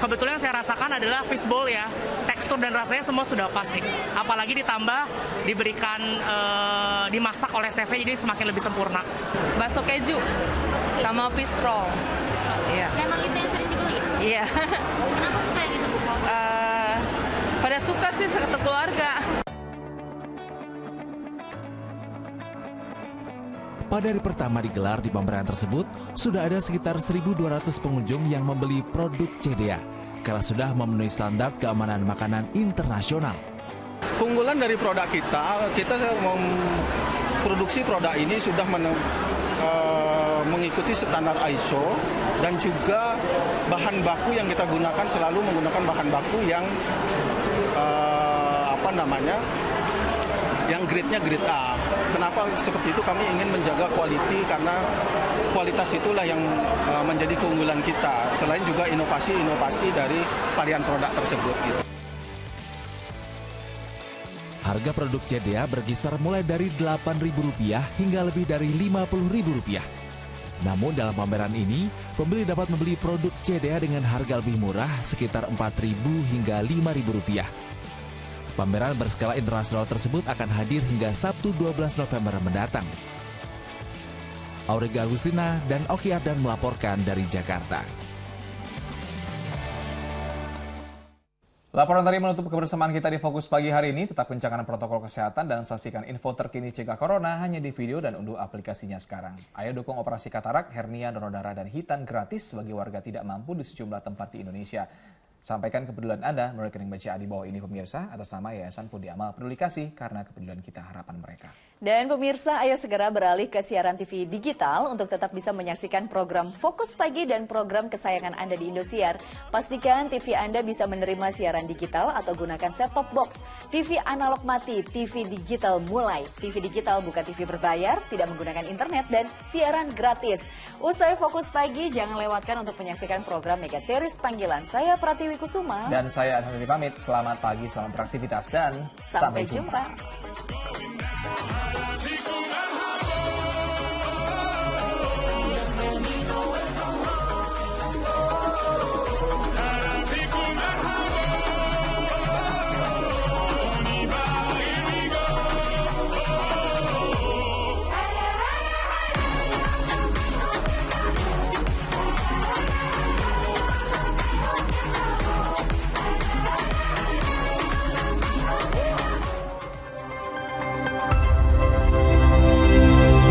Kebetulan yang saya rasakan adalah fishbowl ya, tekstur dan rasanya semua sudah pas sih. Apalagi ditambah diberikan dimasak oleh chefnya, jadi semakin lebih sempurna. Bakso keju sama fish roll. Iya. Memang itu yang sering dibeli? Iya. Kenapa suka yang itu, Bu? Pada suka sih satu keluarga. Pada hari pertama digelar di pameran tersebut, sudah ada sekitar 1.200 pengunjung yang membeli produk CDA karena sudah memenuhi standar keamanan makanan internasional. Keunggulan dari produk kita memproduksi produk ini sudah mengikuti standar ISO dan juga bahan baku yang kita gunakan selalu menggunakan bahan baku yang yang grade-nya grade A. Kenapa seperti itu? Kami ingin menjaga quality karena kualitas itulah yang menjadi keunggulan kita. Selain juga inovasi-inovasi dari varian produk tersebut gitu. Harga produk CDA berkisar mulai dari Rp8.000 hingga lebih dari Rp50.000. Namun dalam pameran ini, pembeli dapat membeli produk CDA dengan harga lebih murah sekitar Rp4.000 hingga Rp5.000. Pameran berskala internasional tersebut akan hadir hingga Sabtu 12 November mendatang. Auriga Agustina dan Oki Ardan melaporkan dari Jakarta. Laporan tadi menutup kebersamaan kita di Fokus Pagi hari ini. Tetap kencangkan protokol kesehatan dan saksikan info terkini cegah corona hanya di video dan unduh aplikasinya sekarang. Ayo dukung operasi katarak, hernia, donor darah, dan hitan gratis bagi warga tidak mampu di sejumlah tempat di Indonesia. Sampaikan kepedulian Anda melalui rekening BCA di bawah ini pemirsa atas nama Yayasan Budi Amal Peduli Kasih karena kepedulian kita harapan mereka. Dan pemirsa, ayo segera beralih ke siaran TV digital untuk tetap bisa menyaksikan program Fokus Pagi dan program kesayangan Anda di Indosiar. Pastikan TV Anda bisa menerima siaran digital atau gunakan set-top box. TV analog mati, TV digital mulai. TV digital bukan TV berbayar, tidak menggunakan internet, dan siaran gratis. Usai Fokus Pagi, jangan lewatkan untuk menyaksikan program Mega Series Panggilan. Saya Pratiwi Kusuma. Dan saya Adhan pamit. Selamat pagi, selamat beraktivitas, dan sampai jumpa.